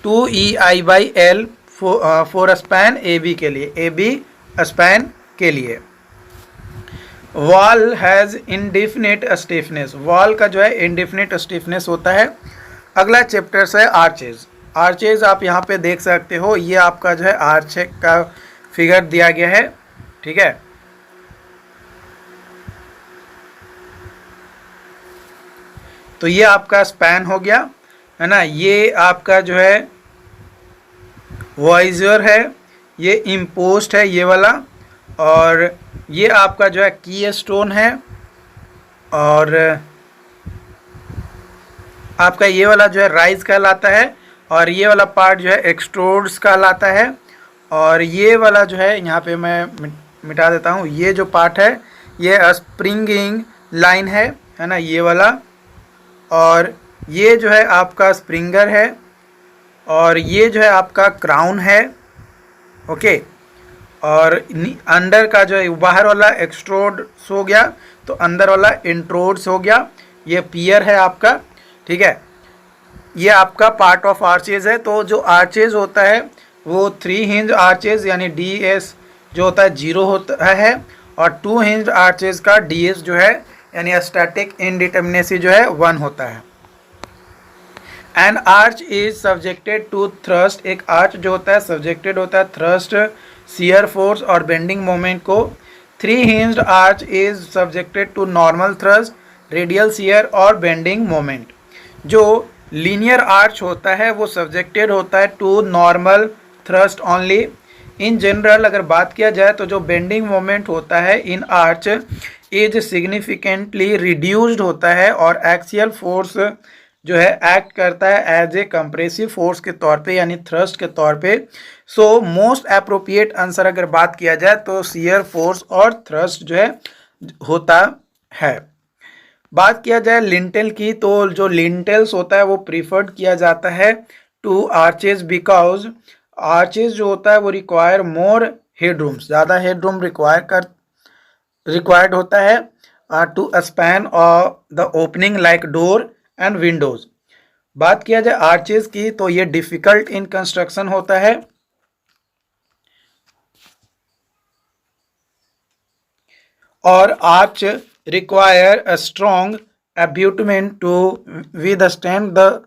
2EI/L फॉर स्पैन AB के लिए, AB स्पैन के लिए। Wall has indefinite stiffness, wall का जो है इंडेफिनिट स्टिफनेस होता है। अगला चैप्टर्स है आर्चेज। आर्चेज आप यहाँ पे देख सकते हो, ये आपका जो है आर्च का फिगर दिया गया है, ठीक है। तो ये आपका स्पैन हो गया, है ना। ये आपका जो है वॉइजर है, ये इम्पोस्ट है ये वाला, और ये आपका जो है की स्टोन है, और आपका ये वाला जो है राइज कहलाता है, और ये वाला पार्ट जो है एक्सट्रूड्स कहलाता है। और ये वाला जो है यहाँ पे मैं मिटा देता हूँ, ये जो पार्ट है ये स्प्रिंगिंग लाइन है ना, ये वाला। और ये जो है आपका स्प्रिंगर है, और ये जो है आपका क्राउन है। ओके, और अंदर का जो है बाहर वाला एक्सट्रोड्स हो गया, तो अंदर वाला इंट्रोड्स हो गया। ये पियर है आपका, ठीक है। ये आपका पार्ट ऑफ आर्चेज है। तो जो आर्चेज होता है वो 3 हिंज आर्चेज यानी DS जो होता है 0 होता है, और 2 हिंज आर्चेज का DS जो है यानी स्टैटिक इनडिटर्मिनेसी जो है 1 होता है। An arch is subjected to thrust, एक आर्च जो होता है सब्जेक्टेड होता है थ्रस्ट, शियर फोर्स और बेंडिंग मोमेंट को। 3 hinged arch is subjected to normal thrust, radial shear और बेंडिंग मोमेंट। जो लीनियर आर्च होता है वो सब्जेक्टेड होता है to normal thrust only. In general अगर बात किया जाए तो जो बेंडिंग मोमेंट होता है इन आर्च इज सिग्निफिकेंटली रिड्यूस्ड होता है, और एक्सियल फोर्स जो है एक्ट करता है एज ए कंप्रेसिव फोर्स के तौर पे यानी थ्रस्ट के तौर पे। सो मोस्ट अप्रोप्रिएट आंसर अगर बात किया जाए तो शियर फोर्स और थ्रस्ट जो है होता है। बात किया जाए लिंटेल की, तो जो लिंटेल्स होता है वो प्रीफर्ड किया जाता है टू आर्चेज, बिकॉज आर्चेज जो होता है वो रिक्वायर मोर हेडरूम्स, ज़्यादा हेडरूम रिक्वायर्ड होता है टू स्पैन और the opening like door and Windows. बात किया जाए आर्चेज की तो ये डिफिकल्ट इन कंस्ट्रक्शन होता है, और arch require a strong abutment to withstand the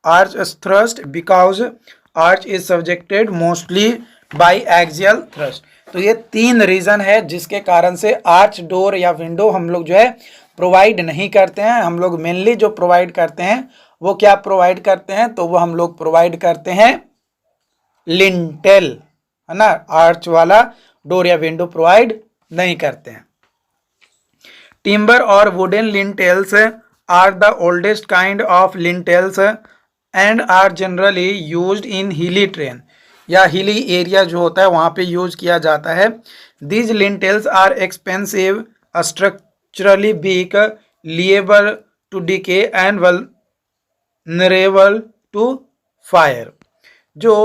arch thrust because arch is subjected mostly by axial thrust। तो ये 3 रीज़न है जिसके कारण से आर्च डोर या विंडो हम लोग जो है प्रोवाइड नहीं करते हैं। हम लोग मेनली जो प्रोवाइड करते हैं वो क्या प्रोवाइड करते हैं, तो वो हम लोग प्रोवाइड करते हैं लिंटेल, है ना। आर्च वाला डोर या विंडो प्रोवाइड नहीं करते हैं। टिम्बर और wooden lintels are the oldest kind of lintels and are generally used in hilly terrain, या हिली एरिया जो होता है वहाँ पे यूज किया जाता है। These lintels are expensive, structurally weak, liable to decay and vulnerable to fire. जो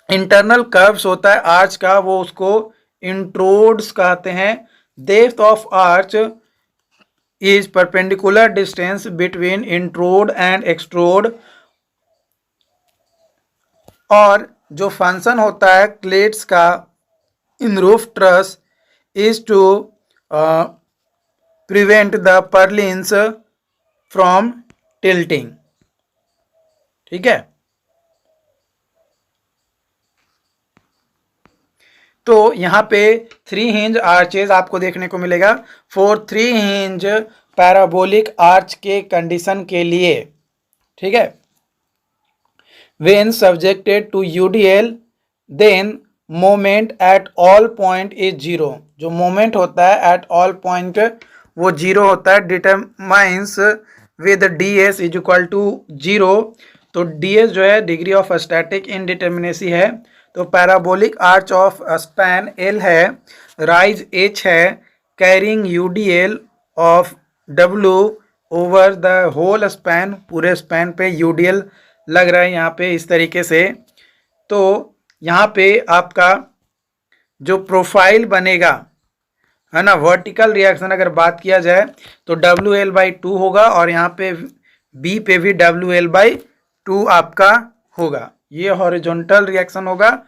इंटरनल कर्व्स होता है आर्च का वो उसको इंट्रोड्स कहते हैं। Depth of arch is perpendicular distance between intrados and extrados. और जो फंक्शन होता है क्लेट्स का in roof truss is to prevent the purlins from tilting, ठीक है। तो यहाँ पे 3 हिंज आर्चेज आपको देखने को मिलेगा फॉर 3 हिंज पैराबोलिक आर्च के कंडीशन के लिए, ठीक है। When subjected to UDL then moment at all point is 0। जो मोमेंट होता है एट ऑल पॉइंट वो 0 होता है। Determines with DS is equal to 0। तो DS जो है डिग्री ऑफ स्टैटिक इनडिटर्मिनेसी है। तो parabolic arch of span L है, राइज H है, carrying UDL of W over the whole span, पूरे स्पैन पे UDL लग रहा है यहाँ पे इस तरीके से। तो यहाँ पे आपका जो प्रोफाइल बनेगा, है ना, वर्टिकल रिएक्शन अगर बात किया जाए तो WL/2 होगा, और यहाँ पे B पे भी WL/2 आपका होगा। ये हॉरिजॉन्टल रिएक्शन होगा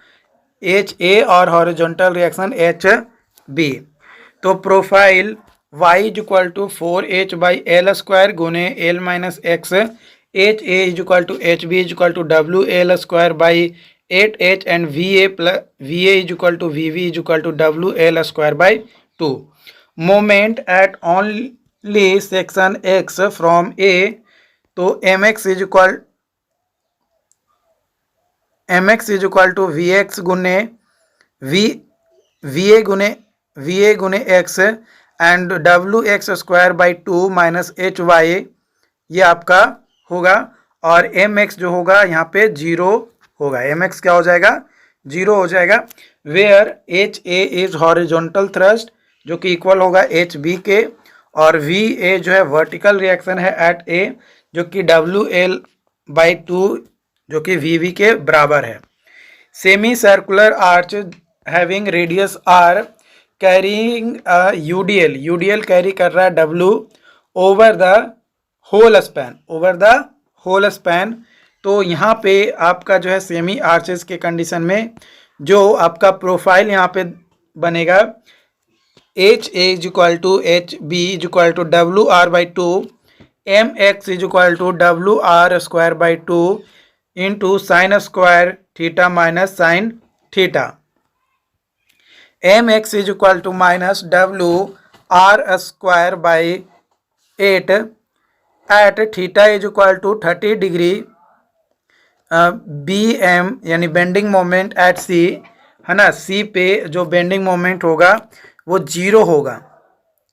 HA और हॉरिजॉन्टल रिएक्शन HB। तो profile y is equal to 4h/L² गुने L minus X, HA is equal to HB is equal to WL²/8h and VA is equal to VB is equal to WL²/2। Moment at only section X from A, तो MX is equal to VX गुने VA गुने X and WX² by 2 minus HY, ये आपका होगा। और M x जो होगा यहाँ पे 0 होगा, एम एक्स क्या हो जाएगा 0 हो जाएगा। Where H A is horizontal thrust जो कि इक्वल होगा एच बी के, और वी ए जो है वर्टिकल रिएक्शन है एट ए जो कि डब्ल्यू एल बाई 2 जो कि वी वी के बराबर है। Semi circular arch having radius R carrying UDL, UDL carry कर रहा है W over the whole span, over the whole span. तो यहाँ पे आपका जो है सेमी आर्चेस के कंडीशन में जो आपका प्रोफाइल यहाँ पे बनेगा H A is equal to H B is equal to W R by 2, M X is equal to W R square by 2 into sine square theta minus sine theta. M X is equal to minus W R square by 8 at theta is equal to 30 degree, B M यानी bending moment at C है ना, सी पे जो bending moment होगा वो 0 होगा,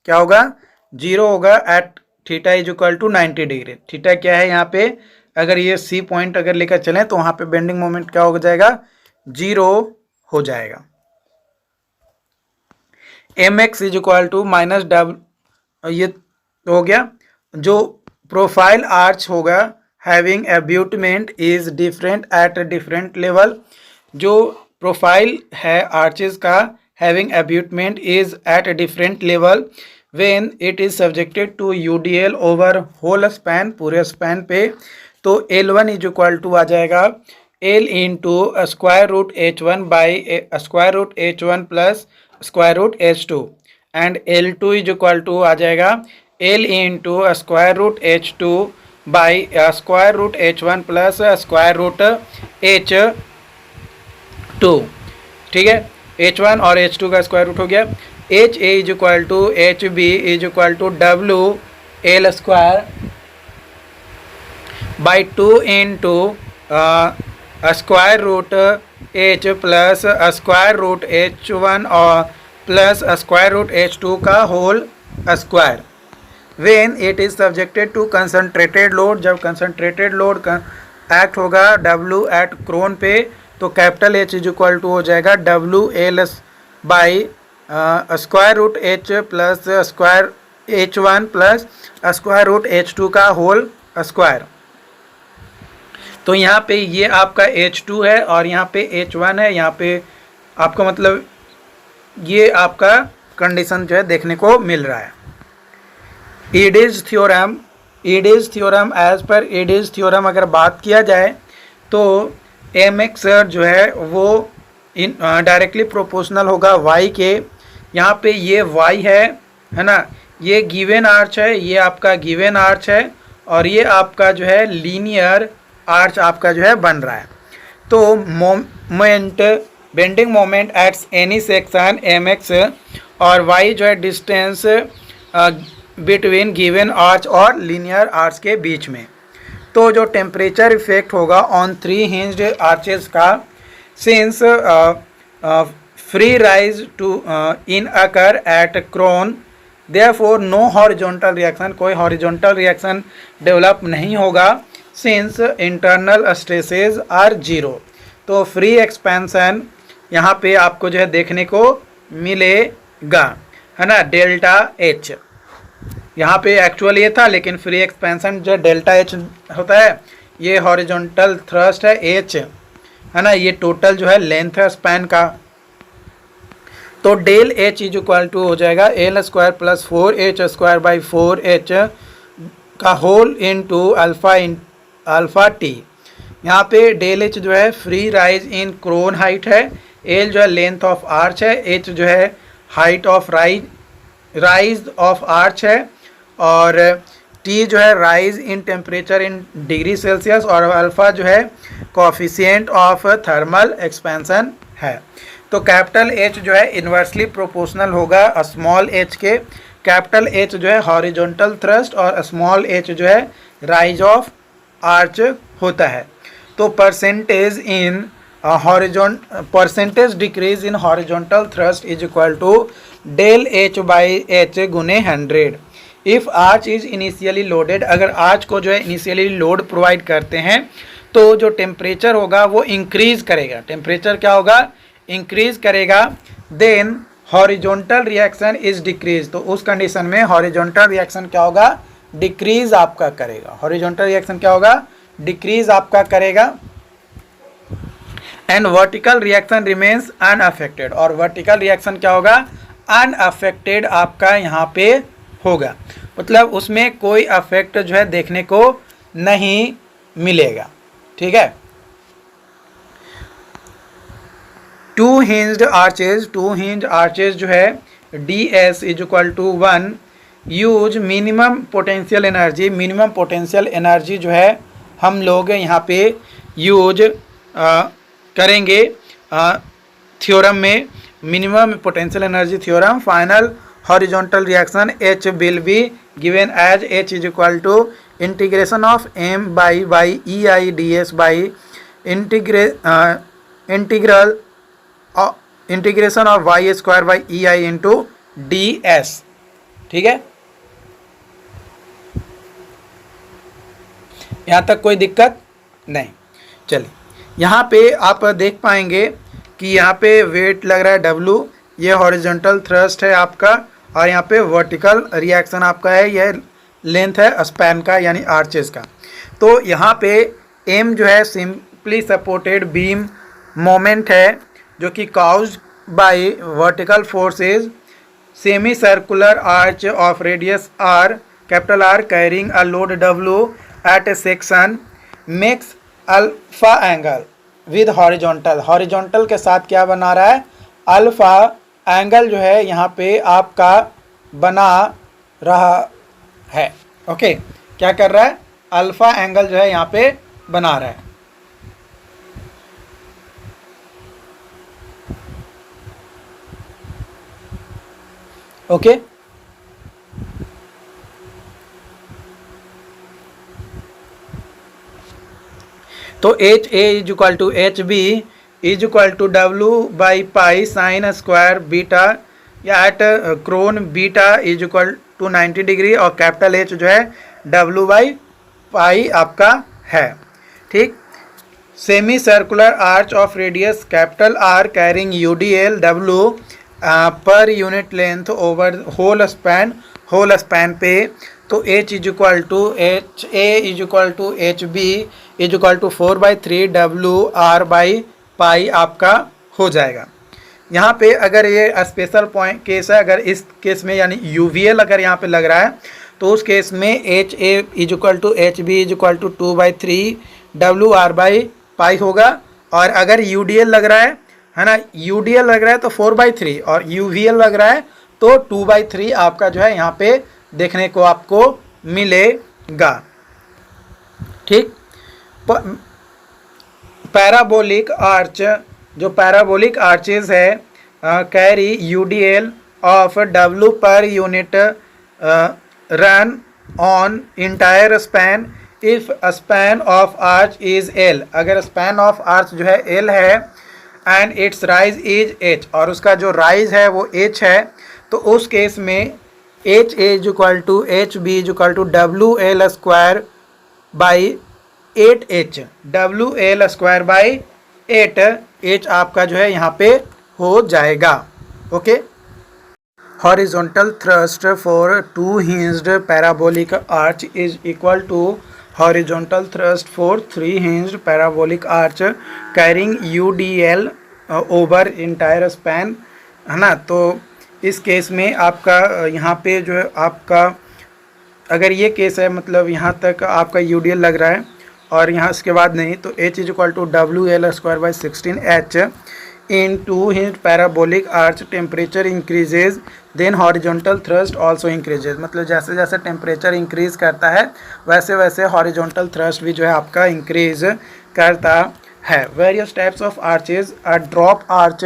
क्या होगा 0 होगा at theta is equal to 90 degree. Theta क्या है यहाँ पे, अगर ये सी पॉइंट अगर लेकर चलें तो वहाँ पे बेंडिंग मोमेंट क्या हो जाएगा 0 हो जाएगा। M X is equal to minus W, ये हो गया। जो प्रोफाइल आर्च होगा having abutment is different at different level, जो प्रोफाइल है आर्चेस का having abutment is at different level when it is subjected to UDL over whole span, पूरे span पे। तो L1 इज इक्वल टू आ जाएगा L into square root H1 by square root H1 plus square root H2, and L2 is equal to आ जाएगा L into square root H2 by square root H1 plus square root H2, ठीक है। H1 और H2 का square root हो गया। H A is equal to H B is equal to W L square by 2 into square root H plus square root H1 और plus square root H2 का whole square. When it is subjected to concentrated load, जब concentrated load act होगा W at crown पे, तो capital H is equal to हो जाएगा W L by square root H plus square H1 plus square root H2 का whole square. तो यहाँ पे ये आपका H2 है और यहाँ पे H1 है, यहाँ पे आपका मतलब ये आपका कंडीशन जो है देखने को मिल रहा है। Eddy's theorem, Eddy's theorem as per Eddy's theorem अगर बात किया जाए तो एम एक्स जो है वो डायरेक्टली प्रोपोर्शनल होगा y के। यहाँ पे ये y है ना, ये गिवन आर्च है, ये आपका गिवन आर्च है और ये आपका जो है लीनियर आर्च आपका जो है बन रहा है। तो moment bending moment at any section M X और y जो है डिस्टेंस बिटवीन गिवन आर्च और लीनियर आर्च के बीच में। तो जो टेम्परेचर इफेक्ट होगा ऑन 3 हिंज्ड आर्चेस का, since free rise to in occur at crown, therefore no horizontal reaction, कोई हॉरिजॉन्टल रिएक्शन डेवलप नहीं होगा सिंस इंटरनल स्ट्रेसेस आर 0। तो फ्री एक्सपेंशन यहाँ पे आपको जो है देखने को मिलेगा, है ना, डेल्टा एच। यहाँ पे एक्चुअल ये था लेकिन फ्री एक्सपेंशन जो डेल्टा एच होता है, ये हॉरिजॉन्टल थ्रस्ट है एच, है ना, ये टोटल जो है लेंथ है स्पैन का। तो del H is equal to हो जाएगा L square plus 4h square by 4h का होल इंटू अल्फा टी। यहाँ पे डेल एच जो है free rise in crown height है, एल जो है लेंथ ऑफ आर्च है, एच जो है height of rise of arch है और टी जो है rise in temperature in degree Celsius और अल्फ़ा जो है कोफिशिएंट ऑफ थर्मल एक्सपेंशन है। तो कैपिटल एच जो है इन्वर्सली प्रोपोर्शनल होगा स्मॉल एच के। कैपिटल एच जो है हॉरिजॉन्टल थ्रस्ट और स्मॉल एच जो है राइज ऑफ आर्च होता है। तो percentage decrease in horizontal thrust is equal to del H by H गुने 100। If arch is initially loaded, अगर आर्च को जो है इनिशियली लोड प्रोवाइड करते हैं तो जो टेम्परेचर होगा वो इंक्रीज करेगा, टेम्परेचर क्या होगा, इंक्रीज करेगा। Then horizontal reaction is decrease, तो उस कंडीशन में हॉरिजॉन्टल रिएक्शन क्या होगा, डिक्रीज आपका करेगा। हॉरिजॉन्टल रिएक्शन क्या होगा, डिक्रीज आपका करेगा। And vertical reaction remains unaffected, और वर्टिकल रिएक्शन क्या होगा, अनअफेक्टेड आपका यहाँ पे होगा, मतलब उसमें कोई अफेक्ट जो है देखने को नहीं मिलेगा। ठीक है। टू हिंज्ड आर्चेज जो है ds is equal to 1 use minimum potential energy जो है हम लोग यहाँ पे यूज करेंगे थ्योरम में, minimum potential energy theorem. Final horizontal reaction H will be given as H is equal to integration of m by EI ds by integration of y square by EI into ds। ठीक है, यहाँ तक कोई दिक्कत नहीं। चलिए, यहाँ पे आप देख पाएंगे कि यहाँ पे वेट लग रहा है W, ये हॉरिजॉन्टल थ्रस्ट है आपका, और यहाँ पे वर्टिकल रिएक्शन आपका है, यह लेंथ है स्पैन का यानी आर्चेस का। तो यहाँ पे M जो है सिंपली सपोर्टेड बीम मोमेंट है जो कि caused by vertical forces, semi circular arch of radius R, capital R carrying a load W at a section makes alpha angle with horizontal के साथ क्या बना रहा है, अल्फा एंगल जो है यहाँ पे आपका बना रहा है। ओके, क्या कर रहा है, अल्फा एंगल जो है यहाँ पे बना रहा है। ओके, तो H A is equal to H B is equal to W by pi sine square beta, या at crown beta is equal to 90 degree, और कैपिटल H जो है W बाई पाई आपका है। ठीक, semi circular arch of radius capital R carrying UDL W per unit length over whole span पे, तो H is equal to H A is equal to H B is equal to 4/3 WR by pi आपका हो जाएगा। यहाँ पे अगर ये special point case है, अगर इस केस में यानी UVL अगर यहाँ पे लग रहा है तो उस केस में H A is equal to H B is equal to 2/3 WR by pi होगा, और अगर UDL लग रहा है ना, UDL लग रहा है तो 4/3, और UVL लग रहा है तो 2/3 आपका जो है यहाँ पे देखने को आपको मिलेगा। ठीक, पैराबोलिक आर्च, जो पैराबोलिक आर्चेज है carry UDL of W per unit run on entire span if span of arch is L, अगर स्पैन ऑफ आर्च जो है L है and it's rise is H, और उसका जो राइज है वो H है, तो उस केस में H is equal to H B is equal to WL square by 8H, WL square by 8H आपका जो है यहाँ पे हो जाएगा। Okay, horizontal thrust for two hinged parabolic arch is equal to horizontal thrust for 3 hinged parabolic arch carrying UDL over entire span, है ना। तो इस केस में आपका यहाँ पे जो है आपका, अगर ये केस है मतलब यहाँ तक आपका UDL लग रहा है और यहाँ इसके बाद नहीं, तो H is equal to WL square by 16H in two hinge parabolic arch temperature increases then horizontal thrust also increases, मतलब जैसे जैसे टेम्परेचर इंक्रीज करता है वैसे वैसे हॉरिजॉन्टल थ्रस्ट भी जो है आपका इंक्रीज करता है। Various types of arches, a drop arch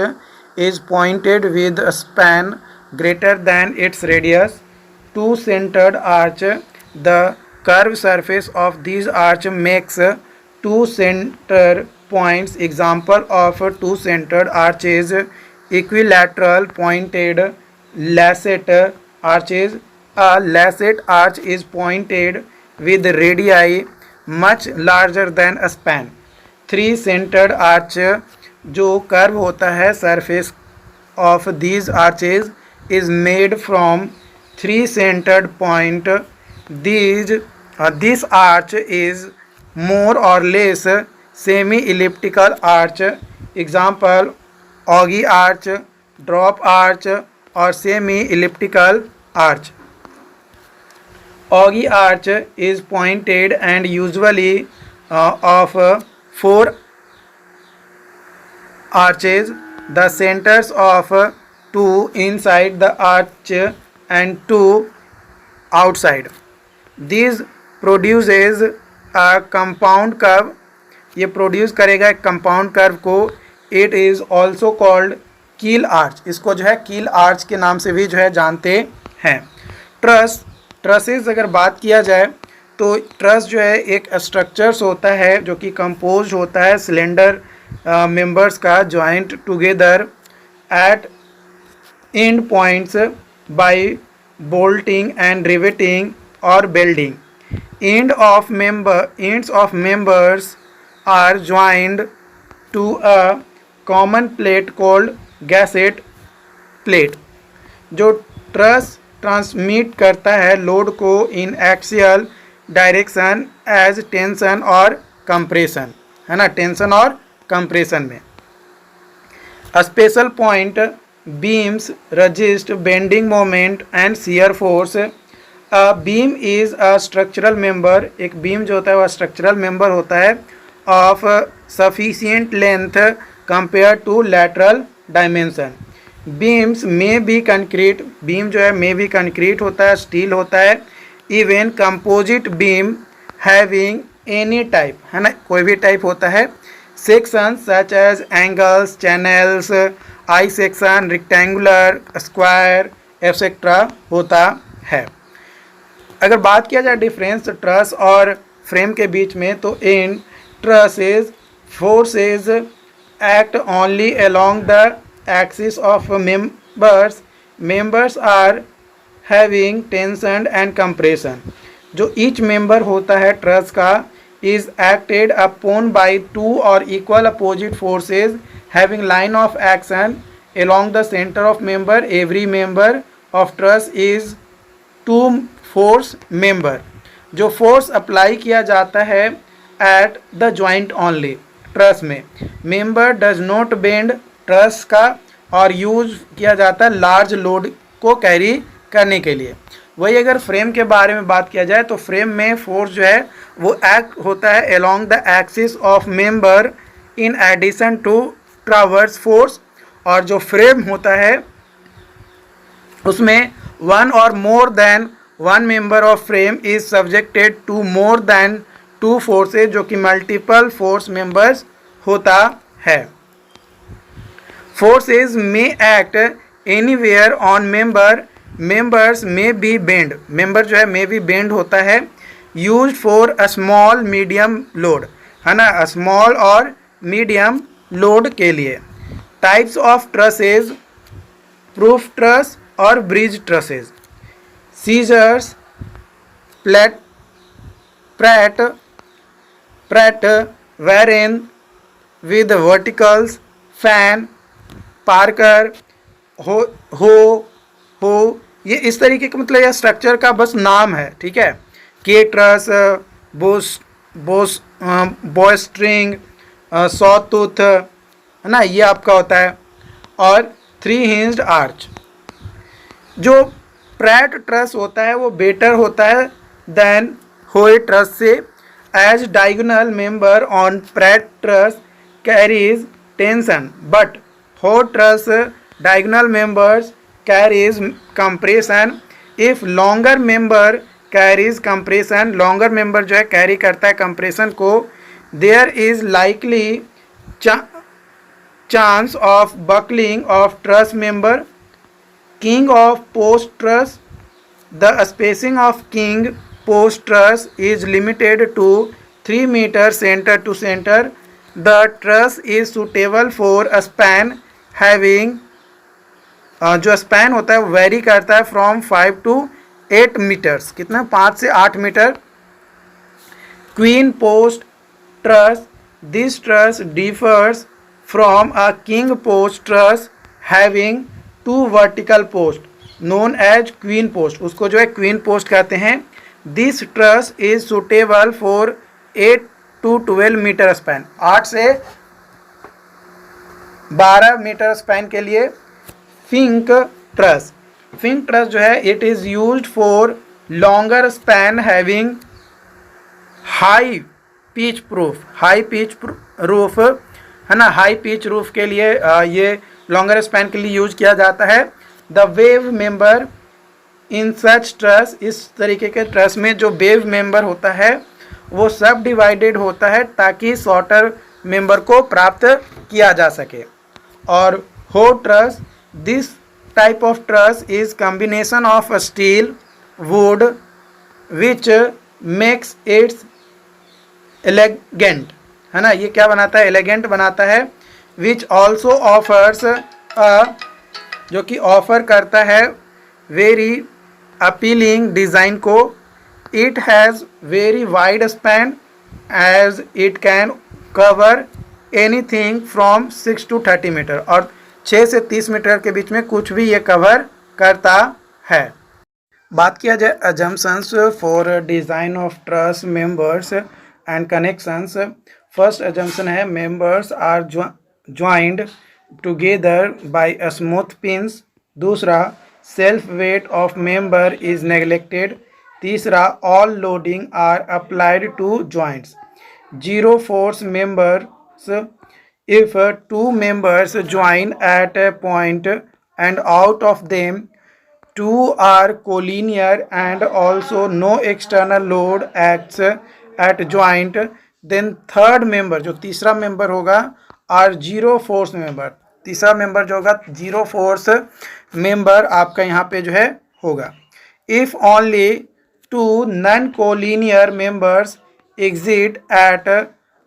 is pointed with a span greater than its radius, two-centered arch. The curved surface of these arch makes two center points. Example of two-centered arch is equilateral pointed lancet arches, A lacet arch is pointed with radii much larger than a span. Three centered arch जो curve होता है surface of these arches is made from three centered point. This arch is more or less semi-elliptical arch. Example: ogee arch, drop arch or semi-elliptical arch. Ogee arch is pointed and usually of four arches. The centers of two inside the arch and two outside. This produces a compound curve. ये produce करेगा एक compound curve को. It is also called कील arch. इसको जो है कील arch के नाम से भी जो है जानते हैं. ट्रसेस अगर बात किया जाए तो ट्रस जो है एक स्ट्रक्चर्स होता है जो कि कंपोज होता है सिलेंडर मेंबर्स का joint together at end points by bolting and riveting or welding. Ends of members are joined to a common plate called gasket plate. जो ट्रस ट्रांसमिट करता है लोड को इन एक्सियल डायरेक्शन एज टेंशन और compression, है ना, tension और compression में. Special point beams resist bending moment and shear force. A beam is a structural member. एक beam जो होता है वह structural member होता है of sufficient length compared to lateral dimension. Beams may be concrete. beam जो है may be concrete होता है, steel होता है. Even composite beam having any type, है ना, कोई भी टाइप होता है. Sections such as angles, channels, I section, rectangular, square etcetera होता है. अगर बात किया जाए डिफरेंस ट्रस और फ्रेम के बीच में तो in trusses forces act only along the axis of members are having tension and compression. जो ईच मेंबर होता है ट्रस का is acted upon by two or equal opposite forces having line of action along the center of member. Every member of truss is two force member. जो force apply किया जाता है at the joint only truss में. member does not bend truss का और use किया जाता है लार्ज लोड को कैरी करने के लिए. वही अगर फ्रेम के बारे में बात किया जाए तो फ्रेम में फोर्स जो है वो एक्ट होता है along the axis of member in addition to transverse force. और जो फ्रेम होता है उसमें वन और more than one member of frame is subjected to more than two forces जो कि मल्टीपल फोर्स मेंबर्स होता है. Forces may act anywhere on members may be bend. Member जो है मे बी बेंड होता है. Use for a small medium load, है ना, स्मॉल और मीडियम लोड के लिए. Types of trusses: roof truss और bridge trusses. Scissors, Pratt, Warren with verticals, fan, Parker, Howe ये इस तरीके का मतलब यह स्ट्रक्चर का बस नाम है, ठीक है. के ट्रस, बोस्ट्रिंग, सॉटूथ, है ना, ये आपका होता है. और थ्री हिंज्ड आर्च. जो प्रैट ट्रस होता है वो बेटर होता है देन होए ट्रस से. As diagonal member on Pratt truss carries tension but Howe truss diagonal members carries compression. if longer member carries compression, longer member जो है carry करता है compression को, there is likely chance of buckling of truss member. king of post truss. the spacing of king post truss is limited to 3 meters center to center. the truss is suitable for a span having जो span होता है वो very करता है from 5 to 8 metres, कितना 5 से 8 metre. Queen post truss, this truss differs from a king post truss having 2 vertical post known as queen post, उसको जो है क्वीन पोस्ट कहते हैं। This truss is suitable for 8 to 12 metre span, 8 से 12 metre span के लिए। Fink truss, Fink truss जो है it is used for longer span having high pitch proof, high pitch roof है ना, हाई पिच रूफ के लिए ये लॉन्गर स्पैन के लिए यूज किया जाता है। The wave member in such truss, इस तरीके के ट्रस में जो वेव मेंबर होता है वो सब डिवाइडेड होता है ताकि शॉर्टर मेंबर को प्राप्त किया जा सके। और हो truss, this type of truss is combination of steel would which makes it's elegant, है ना, ये क्या बनाता है, एलिगेंट बनाता है। विच ऑल्सो ऑफर्स जो कि ऑफर करता है वेरी अपीलिंग डिज़ाइन को। It has very wide span as it can cover anything from 6 to 30 metre, और 6 से 30 मीटर के बीच में कुछ भी ये कवर करता है। बात किया जाए assumptions for design of truss members and connections. First assumption है members are joined together by smooth pins. दूसरा, self weight of member is neglected. तीसरा, all loading are applied to joints. Zero force members, if 2 members join at a point and out of them 2 are collinear and also no external load acts at joint, then third member, जो तीसरा member होगा, are zero force member। तीसरा member जो होगा zero force member आपका यहाँ पे जो है होगा। If only 2 non collinear members exit at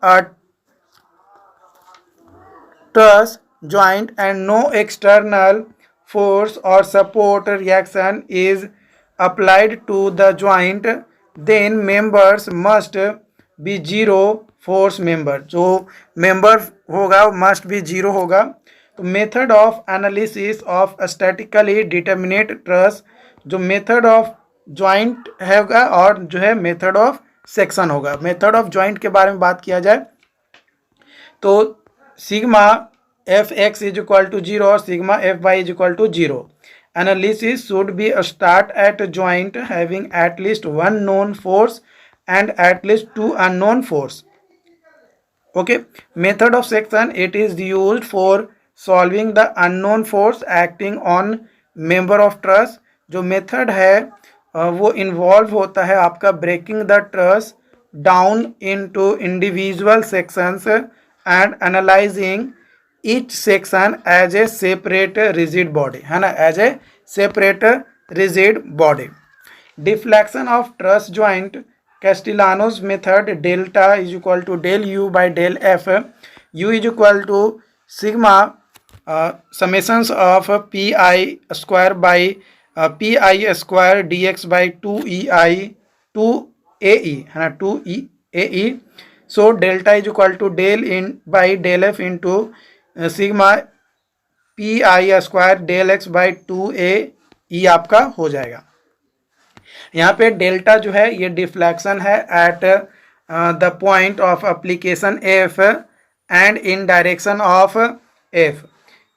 a truss joint and no external force or support reaction is applied to the joint, then members must be zero force member। जो member होगा must be zero होगा। तो method of analysis of statically determinate truss, जो method of joint होगा और जो है method of section होगा। मेथड ऑफ ज्वाइंट के बारे में बात किया जाए तो sigma F X is equal to 0 और sigma F Y is equal to 0। Analysis should be start at joint having at least 1 known force and at least 2 unknown force। okay, method of section, it is used for solving the unknown force acting on member of truss। जो method है वो involve होता है आपका breaking the truss down into individual sections and analysing each section as a separate rigid body, है ना, as a separate rigid body. Deflection of truss joint, Castigliano's method, delta is equal to del U by del F. U is equal to sigma summations of P I square by P I square D X by 2EI 2AE, है ना, 2AE। So delta is equal to del N by del F into sigma P I square del X by 2AE आपका हो जाएगा। यहाँ पे delta जो है ये डिफ्लेक्शन है at the point of application F and in direction of F.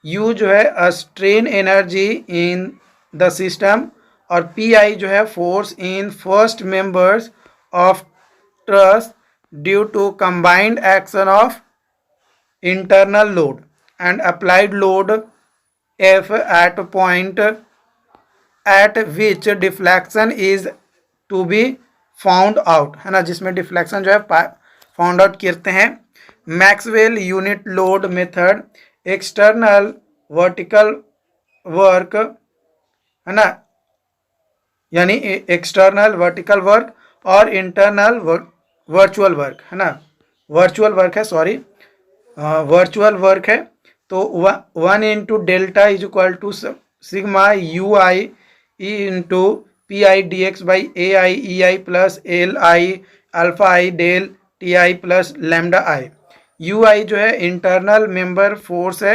U जो है strain energy in the system, और पी आई जो है force in first members of truss due to combined action of internal load and applied load F at point at which deflection is to be found out, है ना, जिसमें deflection जो है found out करते हैं। Maxwell unit load method, external vertical work, है ना, यानी एक्सटर्नल वर्टिकल वर्क और इंटरनल वर्चुअल वर्क, है ना, वर्चुअल वर्क है, सॉरी, वर्चुअल वर्क है। तो 1 into delta is equal to sigma U I into P I D X by A I E I plus L I alpha I del T I plus lambda I. U I जो है internal member force है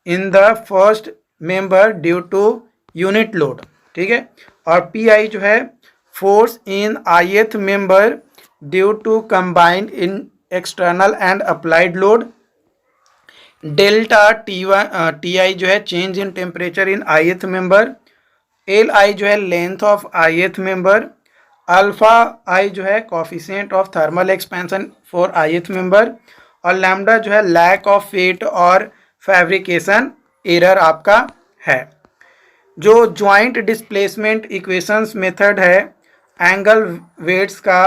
in the first member due to unit load, ठीक है। और P I जो है force in ith member due to combined in external and applied load. Delta T I जो है change in temperature in ith member. L I जो है length of ith member. Alpha I जो है coefficient of thermal expansion for ith member. और lambda जो है lack of fit और फैब्रिकेशन एरर आपका है। जो ज्वाइंट डिस्प्लेसमेंट इक्वेशंस मेथड है, एंगल वेट्स का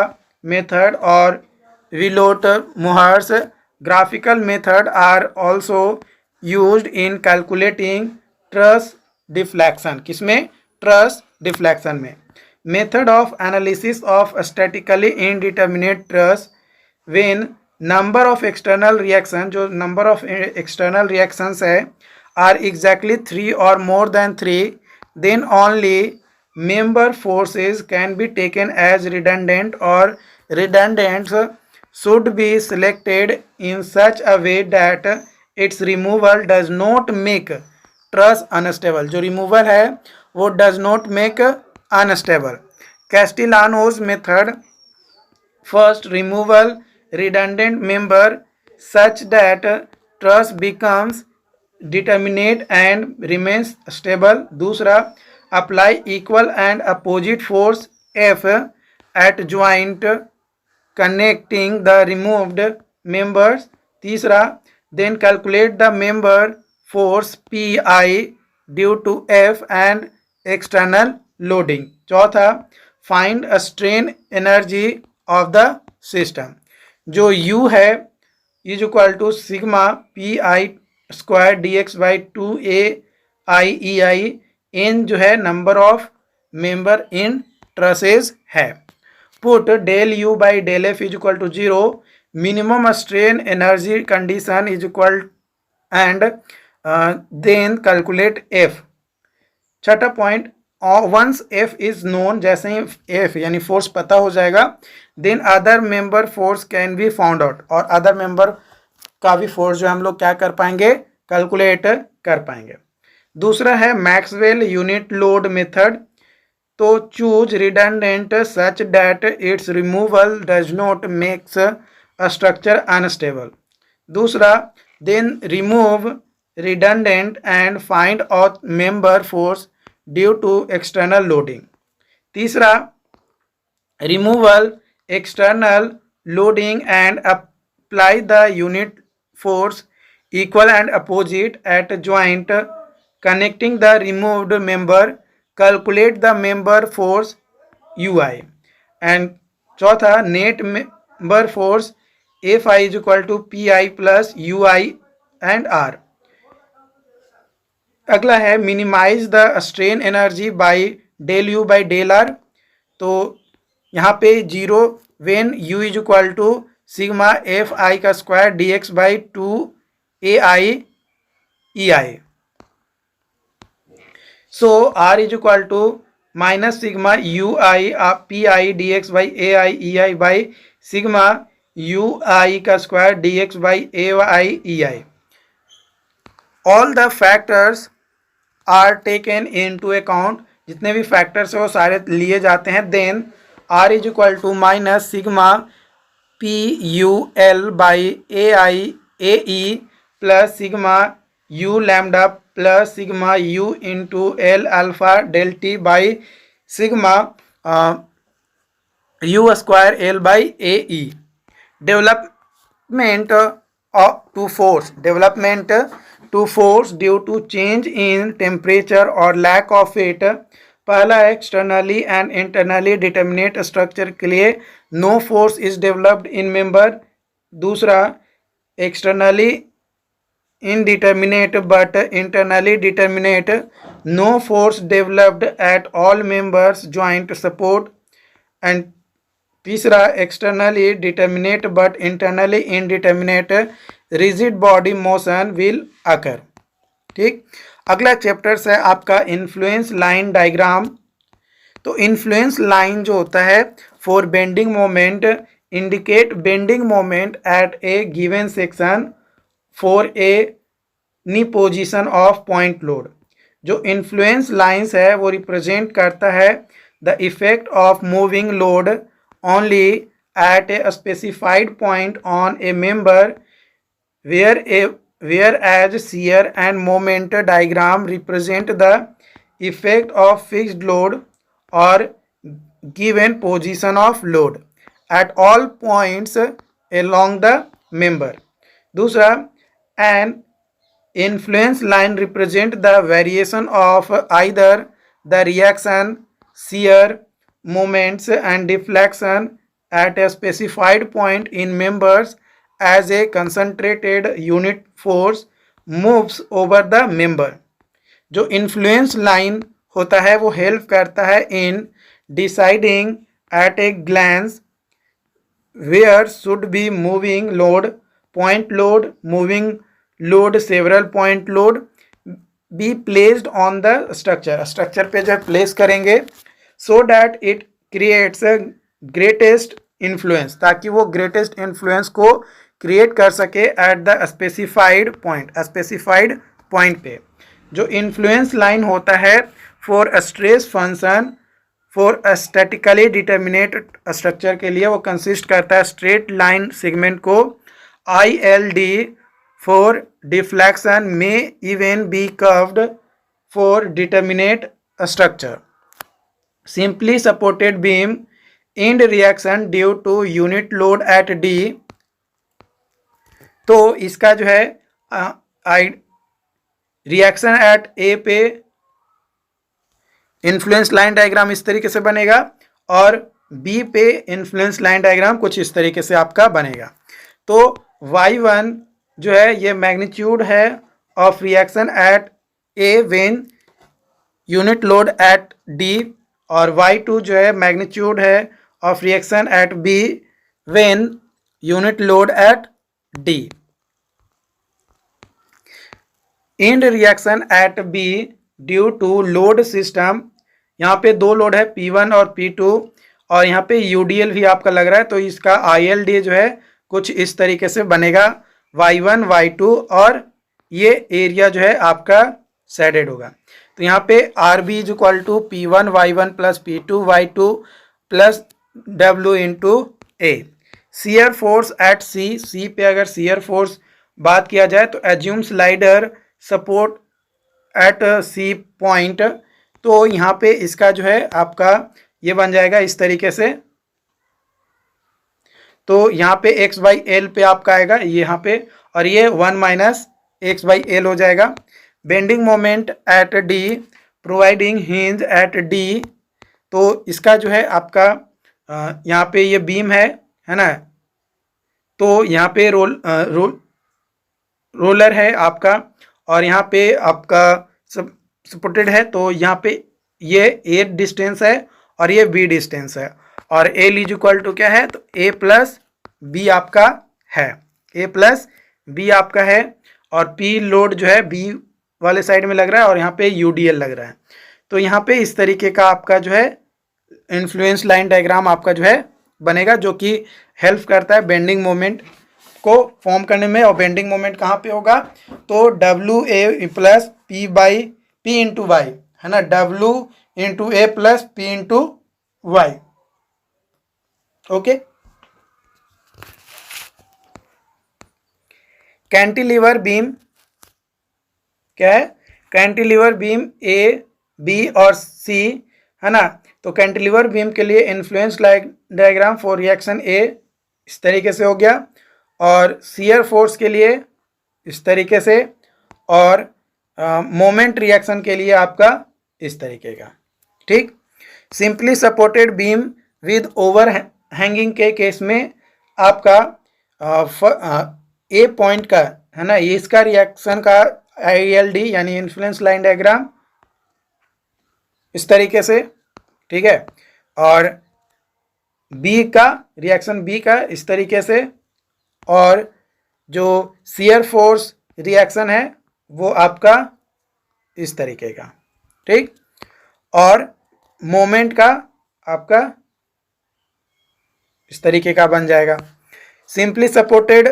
मेथड और विलोट Mohr's graphical method are also used in calculating truss deflection। किसमें? truss deflection में। method of analysis of statically indeterminate truss when number of external reaction, जो number of external reactions है are exactly 3 or more than 3, then only member forces can be taken as redundant or redundants should be selected in such a way that its removal does not make truss unstable। जो removal है वो does not make unstable। Castellano's method first removal redundant member such that truss becomes determinate and remains stable। दूसरा apply equal and opposite force F at joint connecting the removed members। तीसरा then calculate the member force PI due to F and external loading। चौथा find a strain energy of the system। जो U है is equal to sigma P I square D X by 2AIEI। N जो है number of member in trusses है। Put del U by del F is equal to 0, minimum strain energy condition is equal and then calculate F. छठा point once F is known, जैसे ही F यानी force पता हो जाएगा then other member force can be found out, और other member का भी फोर्स जो हम लोग क्या कर पाएंगे, कैलकुलेट कर पाएंगे। दूसरा है मैक्सवेल यूनिट लोड मेथड। तो choose redundant such that its removal does not makes a structure unstable. दूसरा then remove redundant and find out member force due to external loading. तीसरा removal external loading and apply the unit force equal and opposite at joint connecting the removed member, calculate the member force UI। and चौथा net member force FI is equal to PI plus UI and R। अगला है minimize the strain energy by del U by del R। तो यहाँ पे 0 when U is equal to sigma FI का square dx by 2AIEI। so R is equal to minus sigma UI PI dx by AIEI by sigma UI का square dx by AIEI। all the factors are taken into account, जितने भी factors है वो सारे लिए जाते हैं। Then R is equal to minus sigma PUL by AE plus sigma U lambda plus sigma U into L alpha del T by sigma U square L by AE। Development to force due to change in temperature और lack of it. पहला externally and internally determinate structure के लिए no force is developed in member. दूसरा externally indeterminate but internally determinate, no force developed at all members joint support। and तीसरा externally determinate but internally indeterminate, rigid body motion will occur। ठीक, अगला chapters है आपका influence line diagram. तो influence line जो होता है for bending moment indicate bending moment at a given section for any position of point load. जो influence lines है वो रिप्रेजेंट करता है the effect of moving load only at a specified point on a member whereas shear and moment diagram represent the effect of fixed load or given position of load at all points along the member। दूसरा, an influence line represent the variation of either the reaction, shear, moments and deflection at a specified point in members as a concentrated unit force moves over the member। जो influence line होता है वो help करता है in deciding at a glance where should be moving load, point load, moving load, several point load be placed on the structure पे जो है place करेंगे so that it creates greatest influence, ताकि वो ग्रेटेस्ट इन्फ्लुएंस को create कर सके at the specified point पे। जो इन्फ्लुएंस लाइन होता है for stress function for statically determinate structure के लिए वो कंसिस्ट करता है स्ट्रेट लाइन सेगमेंट को। ILD for deflection may even be curved for determinate structure. Simply supported beam end reaction due to unit load at D। तो इसका जो है रिएक्शन एट ए पे इन्फ्लुएंस लाइन डायग्राम इस तरीके से बनेगा और बी पे इन्फ्लुएंस लाइन डायग्राम कुछ इस तरीके से आपका बनेगा। तो y1 जो है ये मैग्नीट्यूड है of reaction at A when unit load at D और y2 जो है मैग्नीट्यूड है of reaction at B when unit load at D। End reaction at B due to load system, यहाँ पे दो लोड है P1 और P2 और यहाँ पे UDL भी आपका लग रहा है, तो इसका ILD जो है कुछ इस तरीके से बनेगा y1 y2 और ये एरिया जो है आपका शेडेड होगा। तो यहाँ पे RB is equal to P1 y1 plus P2 y2 plus W into A। Shear force at C पे अगर शियर फोर्स बात किया जाए तो assume slider support at C point, तो यहाँ पे इसका जो है आपका ये बन जाएगा इस तरीके से। तो यहाँ पे x बाई एल पे आपका आएगा यहाँ पे और ये 1 माइनस एक्स बाई एल हो जाएगा। Bending moment at D providing hinge at D, तो इसका जो है आपका यहाँ पे ये बीम है ना, तो यहाँ पे रोलर है आपका और यहाँ पे आपका सपोर्टेड है, तो यहाँ पे ये A डिस्टेंस है और ये B डिस्टेंस है और A इज इक्वल टू क्या है, तो A प्लस B आपका है, A प्लस B आपका है और P लोड जो है B वाले साइड में लग रहा है और यहाँ पे UDL लग रहा है। तो यहाँ पे इस तरीके का आपका जो है इन्फ्लुएंस लाइन डायग्राम आपका जो है बनेगा, जो कि हेल्प करता है बेंडिंग मोमेंट को फॉर्म करने में। और बेंडिंग मोमेंट कहाँ पे होगा, तो WA plus P into Y है ना, W into A plus P into Y. Okay, cantilever beam क्या है, कैंटिलीवर बीम A B और C है ना। तो कैंटिलीवर बीम के लिए influence line diagram for reaction A इस तरीके से हो गया और शियर फोर्स के लिए इस तरीके से और मोमेंट रिएक्शन के लिए आपका इस तरीके का। ठीक, simply supported beam with over hanging के केस में आपका ए पॉइंट का है ना, इसका रिएक्शन का ILD यानी इन्फ्लुएंस लाइन डायग्राम इस तरीके से। ठीक है, और बी का रिएक्शन B का इस तरीके से और जो शियर फोर्स रिएक्शन है वो आपका इस तरीके का। ठीक, और मोमेंट का आपका इस तरीके का बन जाएगा। Simply supported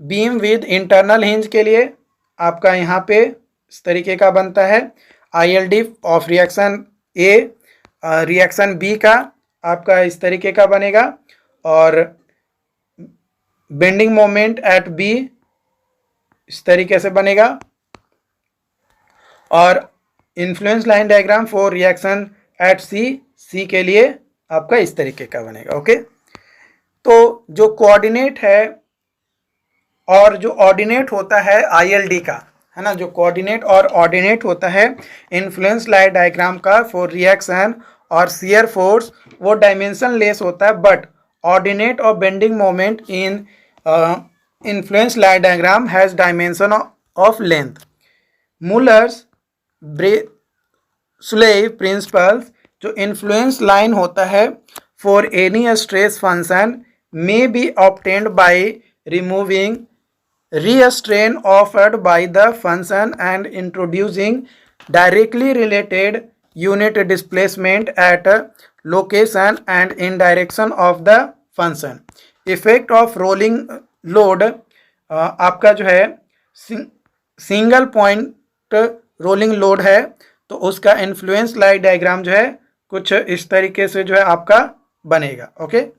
beam with internal hinge के लिए आपका यहाँ पे इस तरीके का बनता है। ILD of reaction A, reaction B का आपका इस तरीके का बनेगा, और बेंडिंग मोमेंट एट बी इस तरीके से बनेगा, और influence line diagram for reaction at C के लिए आपका इस तरीके का बनेगा। ओके, तो जो कोऑर्डिनेट है और जो ऑर्डिनेट होता है ILD का, है ना, जो कोऑर्डिनेट और ऑर्डिनेट होता है इन्फ्लुएंस लाइन डायग्राम का फॉर रिएक्शन और शियर फोर्स, वो डायमेंशन लेस होता है, बट ऑर्डिनेट और bending moment in influence line diagram has dimension of length. Muller's Breslau principle, जो इन्फ्लुएंस लाइन होता है for any stress function may be obtained by removing restraint offered by the function and introducing directly related unit displacement at location and in direction of the function. Effect of rolling load, आपका जो है single point rolling load है, तो उसका influence line diagram जो है कुछ इस तरीके से जो है आपका बनेगा। Okay,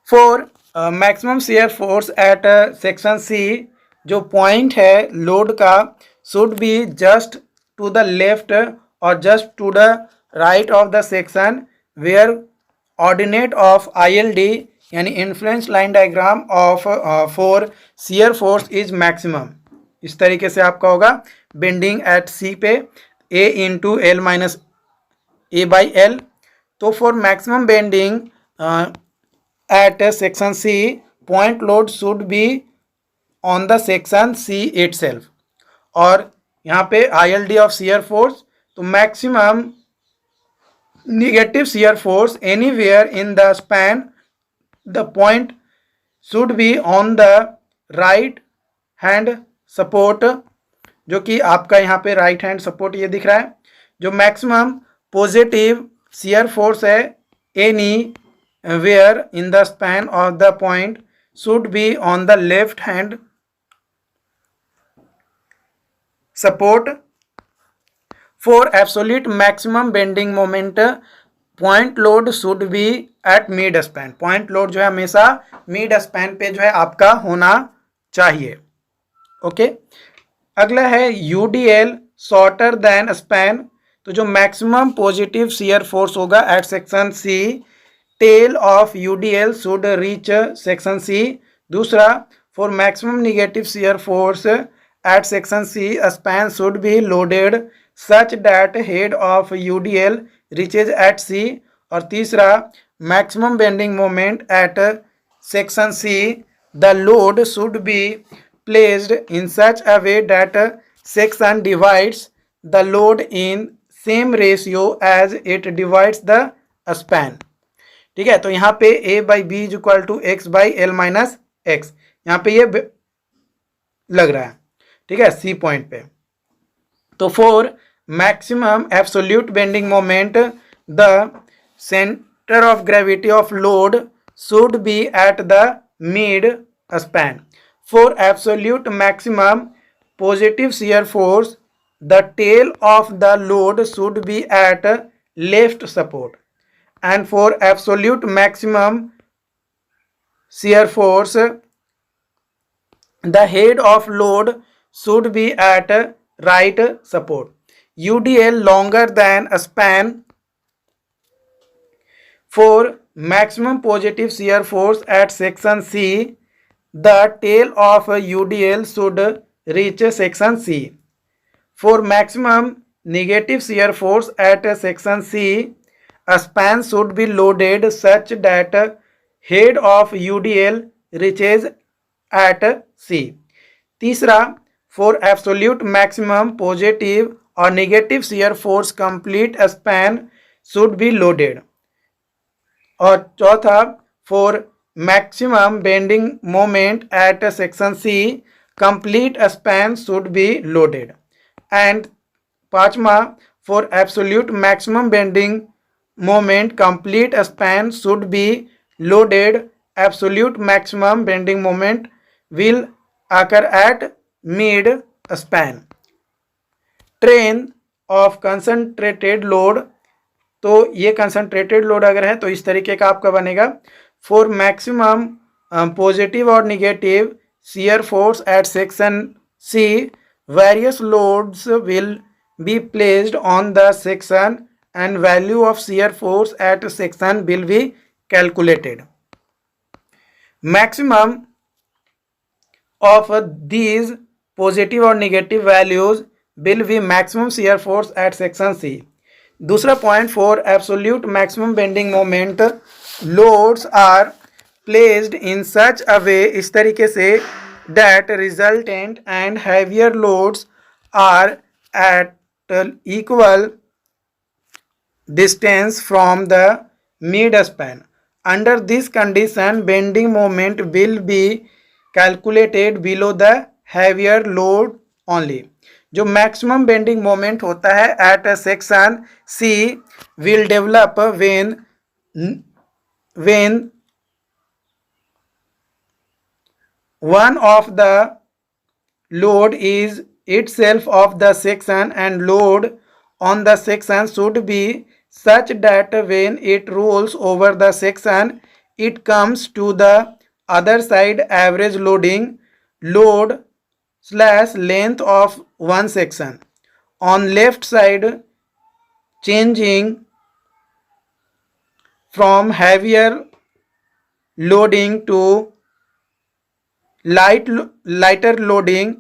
for maximum shear force at section C, जो पॉइंट है लोड का should be just to the left और just to the right of the section where ordinate of ILD यानी influence line diagram of for shear force is maximum. इस तरीके से आपका होगा बेंडिंग एट सी पे A into L minus A/L। तो for maximum bending at section C, point load should be on the section C itself। और यहाँ पे ILD of shear force, तो maximum negative shear force anywhere in the span, the point should be on the right hand support, जो कि आपका यहाँ पे right hand support ये दिख रहा है। जो मैक्सिमम पॉजिटिव shear force है any where in the span of the point should be on the left hand support। for absolute maximum bending moment, point load should be at mid span। point load जो है हमेशा mid span पे जो है आपका होना चाहिए। Okay, अगला है UDL shorter than span, तो जो मैक्सिमम पॉजिटिव शियर फोर्स होगा at section C, tail of UDL should reach section C. दूसरा, for maximum negative shear force at section C, span should be loaded such that head of UDL reaches at C. और तीसरा, maximum bending moment at section C, the load should be placed in such a way that section divides the load in same ratio as it divides the span. ठीक है, तो यहाँ पे A/B is equal to X/L minus X, यहाँ पे ये लग रहा है। ठीक है, सी पॉइंट पे। तो for maximum absolute bending moment, the centre of gravity of load should be at the mid span. For absolute maximum positive shear force, the tail of the load should be at left support, and for absolute maximum shear force, the head of load should be at right support। UDL longer than a span, for maximum positive shear force at section C, the tail of UDL should reach section C। For maximum negative shear force at section C, a span should be loaded such that head of UDL reaches at C। तीसरा, for absolute maximum positive or negative shear force, complete span should be loaded। और चौथा, for maximum bending moment at section C, complete span should be loaded। And पांचवा, for absolute maximum bending moment, complete span should be loaded. Absolute maximum bending moment will occur at mid span. Train of concentrated load, तो ये concentrated load अगर है तो इस तरीके का आपका बनेगा. फॉर मैक्सिमम पॉजिटिव और negative shear force at section C, various loads will be placed on the section and value of shear force at section will be calculated. Maximum of these positive और negative values will be maximum shear force at section C. दूसरा point, for absolute maximum bending moment loads are placed in such a way, इस तरीके से that resultant and heavier loads are at equal distance from the mid span. Under this condition bending moment will be calculated below the heavier load only. जो maximum bending moment होता है at section C will develop when one of the load is itself of the section and load on the section should be such that when it rolls over the section it comes to the other side average load slash length of one section on left side, changing from heavier loading to lighter loading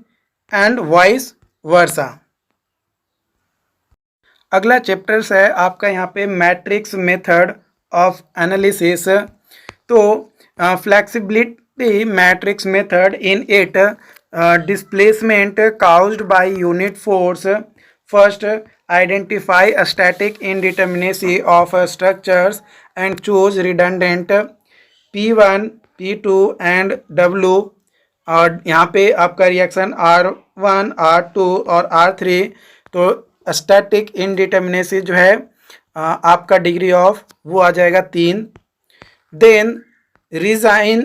and vice versa. अगला chapters है आपका यहाँ पे matrix method of analysis. तो flexibility matrix method, in it displacement caused by unit force. First, identify a static indeterminacy of structures and choose redundant P1, P2 and W. और यहाँ पे आपका रिएक्शन R1, R2 और R3. तो static indeterminacy जो है आपका डिग्री ऑफ वो आ जाएगा 3. Then reassign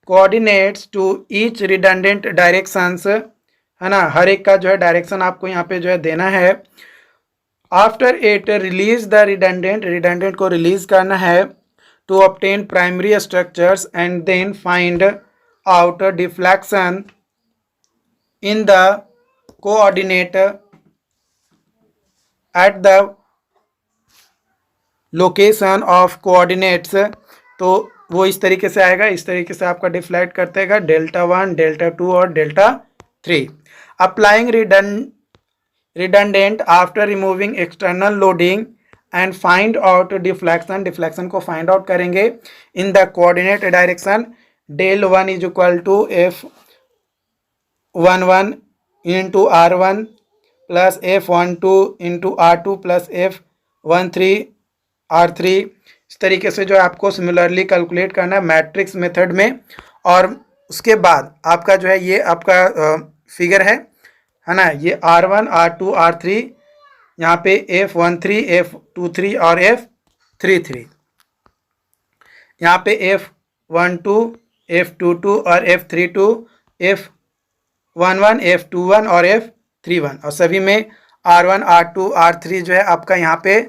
coordinates to each redundant directions, है ना, हर एक का जो है डायरेक्शन आपको यहाँ पे जो है देना है. After it release the redundant को रिलीज करना है to obtain primary structures and then find out deflection in the coordinate at the location of coordinates. तो वो इस तरीके से आएगा, इस तरीके से आपका डिफ्लेक्ट करतेगा डेल्टा 1, डेल्टा 2 और delta 3. Applying redundant after removing external loading and find out deflection को फाइंड आउट करेंगे in the coordinate direction. Del 1 is equal to F11 into R1 plus F12 into R2 plus F13 R3. इस तरीके से जो है आपको similarly calculate करना है मैट्रिक्स मेथड में. और उसके बाद आपका जो है ये आपका फिगर है ना, ये R1, R2, R3, यहाँ पे F13, F23 और F33, यहाँ पे F12, F22 और F32, F11, F21 और F31 और सभी में R1, R2, R3 जो है आपका यहाँ पे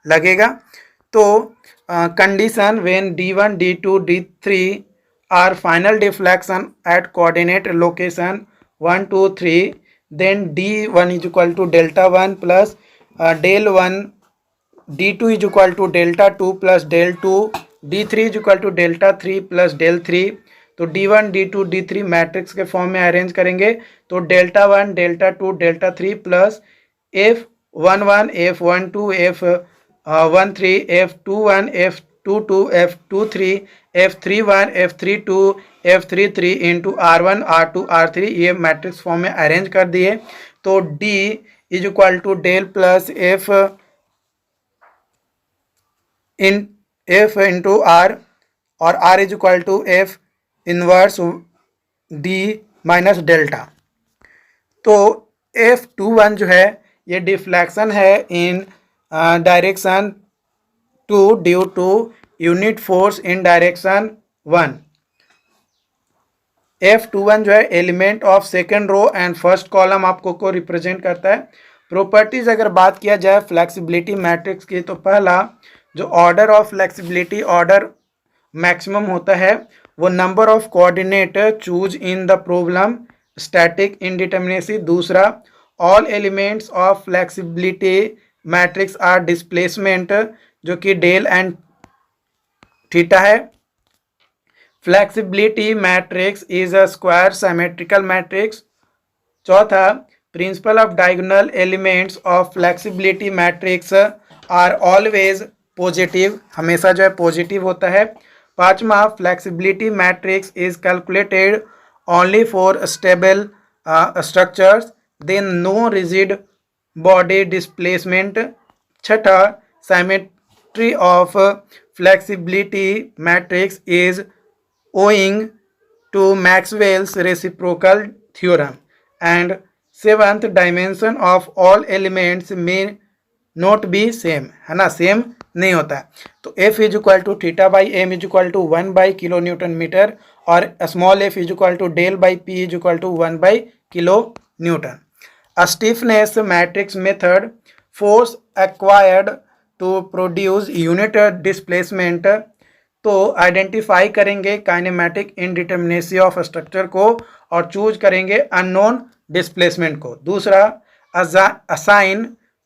लगेगा. तो condition when D1, D2, D3 are final deflection at coordinate location 1, 2, 3, then D1 is equal to delta 1 plus del 1, D2 is equal to delta 2 plus del 2, D3 is equal to delta 3 plus del 3. तो D1, D2, D3 matrix के form में arrange करेंगे तो delta 1, delta 2, delta 3 plus F11, F12, F13, F21, F22, F23, F31, F32, F33 into R1, R2, R3 ये matrix form में arrange कर दिए. तो D is equal to del plus F into R और R is equal to F inverse D minus delta. तो F21 जो है ये डिफ्लेक्शन है in direction 2 due to unit force in direction 1। F21 जो है element of second row and first column आपको को रिप्रेजेंट करता है। प्रॉपर्टीज अगर बात किया जाए फ्लेक्सिबिलिटी मैट्रिक्स की, तो पहला जो order of flexibility order maximum होता है वो number of coordinate choose in the problem static indeterminacy. दूसरा all elements of flexibility matrix are displacement जो कि डेल एंड थीटा है। Flexibility matrix is a square symmetrical matrix. चौथा principle of diagonal elements of flexibility matrix are always positive, हमेशा जो है positive होता है। पांचवा flexibility matrix is calculated only for stable structures, then no rigid body displacement. छठा symmetry of flexibility matrix is owing to Maxwell's reciprocal theorem, and seventh dimension of all elements may not be same, है ना, same नहीं होता है। तो F is equal to theta by M is equal to 1 by kilo newton metre और small f is equal to del by P is equal to 1 by kilo newton. Stiffness matrix method force acquired to produce unit displacement. तो identify करेंगे kinematic indeterminacy of structure को और choose करेंगे unknown displacement को। दूसरा assign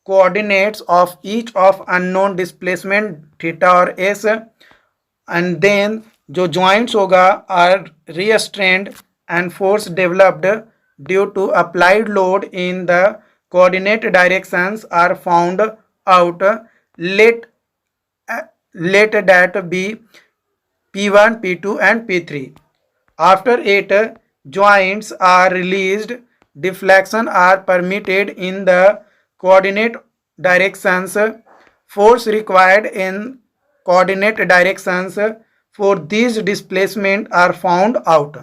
coordinates of each of unknown displacement theta और S, and then जो joints होगा are restrained and force developed due to applied load in the coordinate directions are found out. Let that be P1, P2 and P3. After it, joints are released, deflection are permitted in the coordinate directions, force required in coordinate directions for these displacement are found out.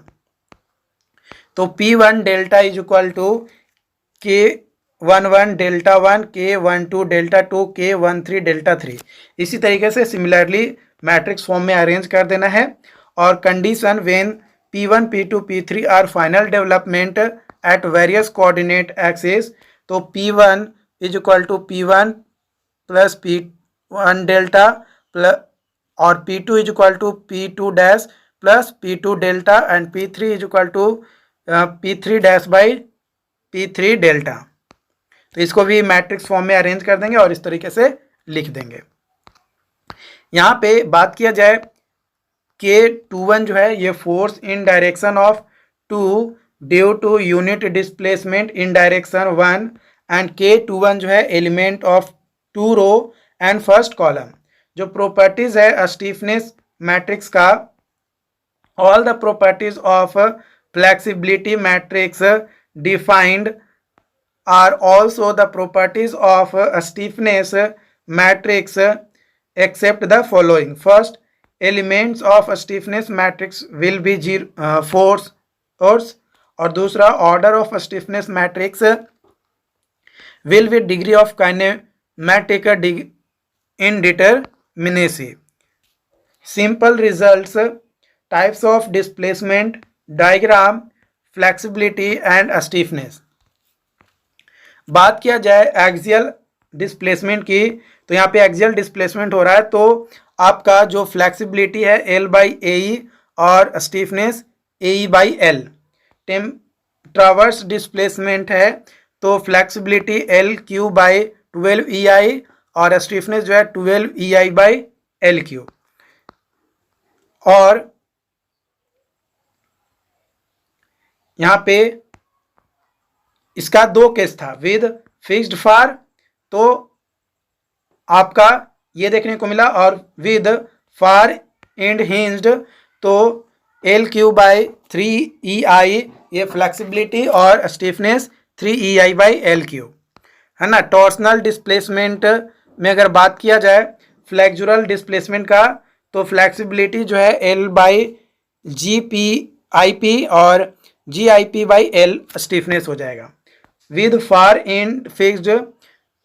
तो P1 delta is equal to K11 delta 1, K12 delta 2, K13 delta 3। इसी तरीके से similarly matrix form में arrange कर देना है। और condition when P1, P2, P3 are final development at various coordinate axis, तो P1 is equal to P1 plus P1 delta plus और P2 is equal to P2 dash plus P2 delta and P3 is equal to P3 dash by P3 delta. तो इसको भी matrix form में arrange कर देंगे और इस तरीके से लिख देंगे। यहाँ पे बात किया जाए K21 जो है ये force in direction of 2 due to unit displacement in direction 1, and K21 जो है element of 2 row and first column. जो प्रॉपर्टीज है स्टीफनेस मैट्रिक्स का, all the properties of flexibility matrix defined are also the properties of stiffness matrix except the following. First, elements of a stiffness matrix will be force, और दूसरा order of a stiffness matrix will be degree of kinematic indeterminacy. Simple results, types of displacement, diagram, flexibility and stiffness। बात किया जाए axial displacement की, तो यहाँ पे axial displacement हो रहा है, तो आपका जो फ्लेक्सिबिलिटी है L बाई ए और stiffness A by L. Traverse displacement है तो flexibility L Q by 12 EI और स्टीफनेस जो है 12 EI बाई एल क्यू। और यहाँ पे इसका दो केस था विद फिक्स्ड फार, तो आपका ये देखने को मिला, और विद फार एंड हिंज्ड तो एल क्यू बाई 3EI ये फ्लेक्सिबिलिटी और stiffness 3EI by L Q, है ना। टॉर्सनल डिस्प्लेसमेंट में अगर बात किया जाए फ्लेक्सुरल डिस्प्लेसमेंट का, तो फ्लेक्सिबिलिटी जो है L बाई GPIP और GIP बाई एल स्टिफनेस हो जाएगा। विद फार एंड फिक्स्ड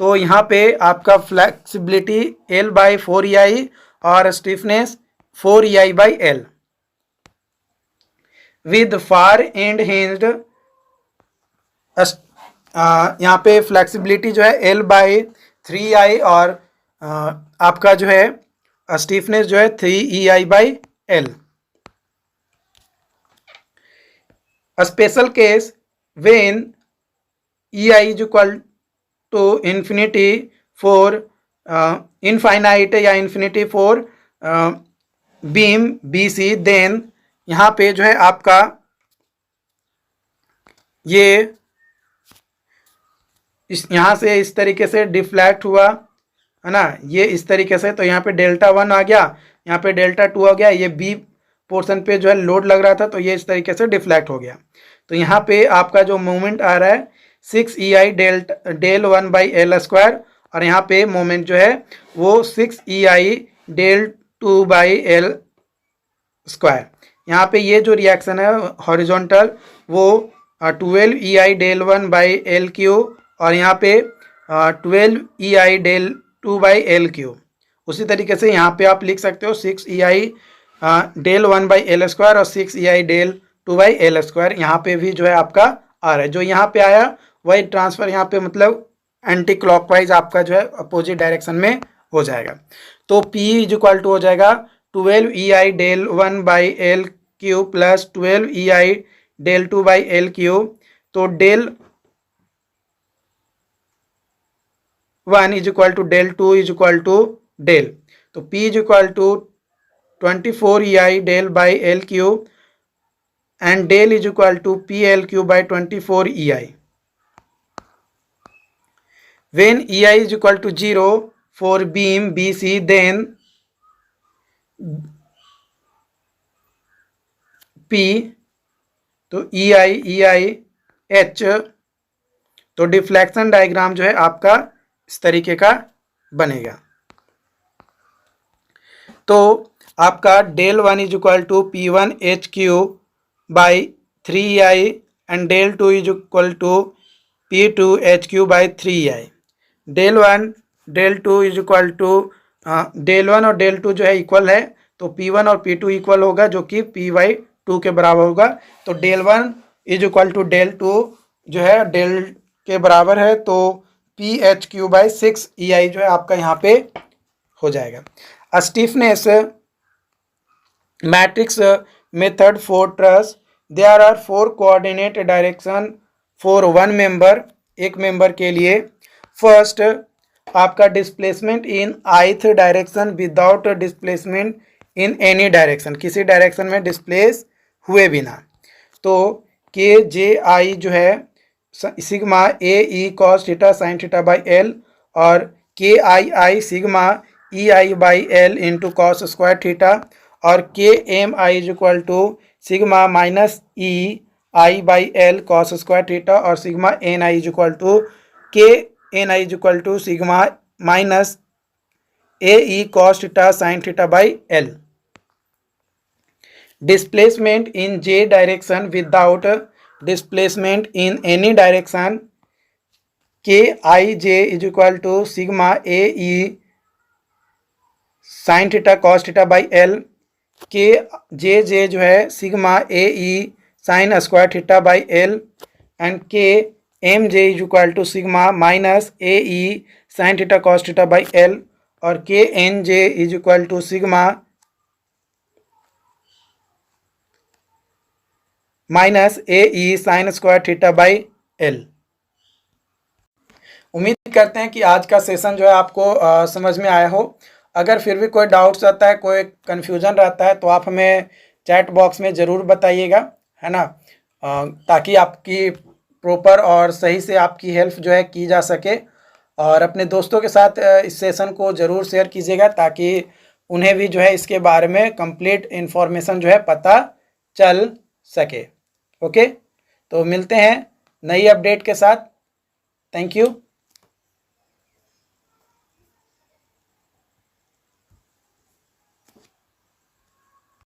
तो यहाँ पे आपका फ्लेक्सिबिलिटी L/4EI और stiffness 4EI/L with far and hinged. यहाँ पे फ्लेक्सिबिलिटी जो है L/3EI और आपका जो है स्टिफनेस जो है 3EI/L। Special case when EI is equal to infinity for infinite या infinity for beam BC, then यहाँ पे जो है आपका ये यहाँ से इस तरीके से डिफ्लेक्ट हुआ है ना, ये इस तरीके से। तो यहाँ पे Δ1 आ गया, यहाँ पे Δ2 आ गया, ये B पोर्शन पे जो है लोड लग रहा था तो ये इस तरीके से डिफ्लेक्ट हो गया। तो यहाँ पे आपका जो मोमेंट आ रहा है 6EI Δ1/L² और यहाँ पे मोमेंट जो है वो 6EI Δ2/L²। यहाँ पे ये जो रिएक्शन है हॉरिजॉन्टल वो 12EI Δ1/L³ और यहाँ पे 12EI Δ2/L³। उसी तरीके से यहाँ पे आप लिख सकते हो 6EI Δ1/L² और 6EI Δ2/L²। यहाँ पे भी जो है आपका आ रहा है, जो यहाँ पे आया वही ट्रांसफर यहाँ पे मतलब एंटी क्लॉकवाइज आपका जो है अपोजिट डायरेक्शन में हो जाएगा। तो P इज इक्वल टू हो जाएगा 12EI Δ1/L³ plus 12EI Δ2/L³। तो Δ1 is equal to Δ2 is equal to Δ। तो P is equal to 24EI Δ/L³ and Δ is equal to PL³/24EI. When EI is equal to 0 for beam BC, then P, तो EI H, तो deflection diagram जो है आपका इस तरीके का बनेगा। तो आपका Δ1 is equal to P1H³/3EI and Δ2 is equal to P2H³/3EI। Δ1 Δ2 is equal to Δ1 और Δ2 जो है इक्वल है तो P1 और P2 इक्वल होगा जो कि P/2 के बराबर होगा। तो Δ1 इज इक्वल टू Δ2 जो है Δ के बराबर है तो PH³/6EI जो है आपका यहाँ पे हो जाएगा। Stiffness matrix method for truss, there are 4 coordinate direction for one member, एक मेंबर के लिए। फर्स्ट आपका displacement in ith direction without displacement in any direction, किसी डायरेक्शन में डिस्प्लेस हुए बिना। तो KJI जो है sigma AE cos theta sine theta by L और KII sigma EI/L into cos square theta और KMI is equal to sigma minus EI/L cos square theta और sigma NI is equal to KNI is equal to sigma minus AE cos theta sine theta by L। Displacement in J direction without displacement in any direction, KIJ is equal to sigma AE sine theta cos theta by L, KJJ जो है sigma AE sine square theta by L and KMJ is equal to sigma minus AE sine theta cos theta by L और KNJ is equal to sigma minus AE sine square theta by L। उम्मीद करते हैं कि आज का session जो है आपको समझ में आया हो। अगर फिर भी कोई डाउट्स आता है, कोई कन्फ्यूजन रहता है तो आप हमें चैट बॉक्स में ज़रूर बताइएगा, है ना, ताकि आपकी प्रॉपर और सही से आपकी हेल्प जो है की जा सके। और अपने दोस्तों के साथ इस सेशन को ज़रूर शेयर कीजिएगा ताकि उन्हें भी जो है इसके बारे में कंप्लीट इन्फॉर्मेशन जो है पता चल सके। ओके, तो मिलते हैं नई अपडेट के साथ। Thank you.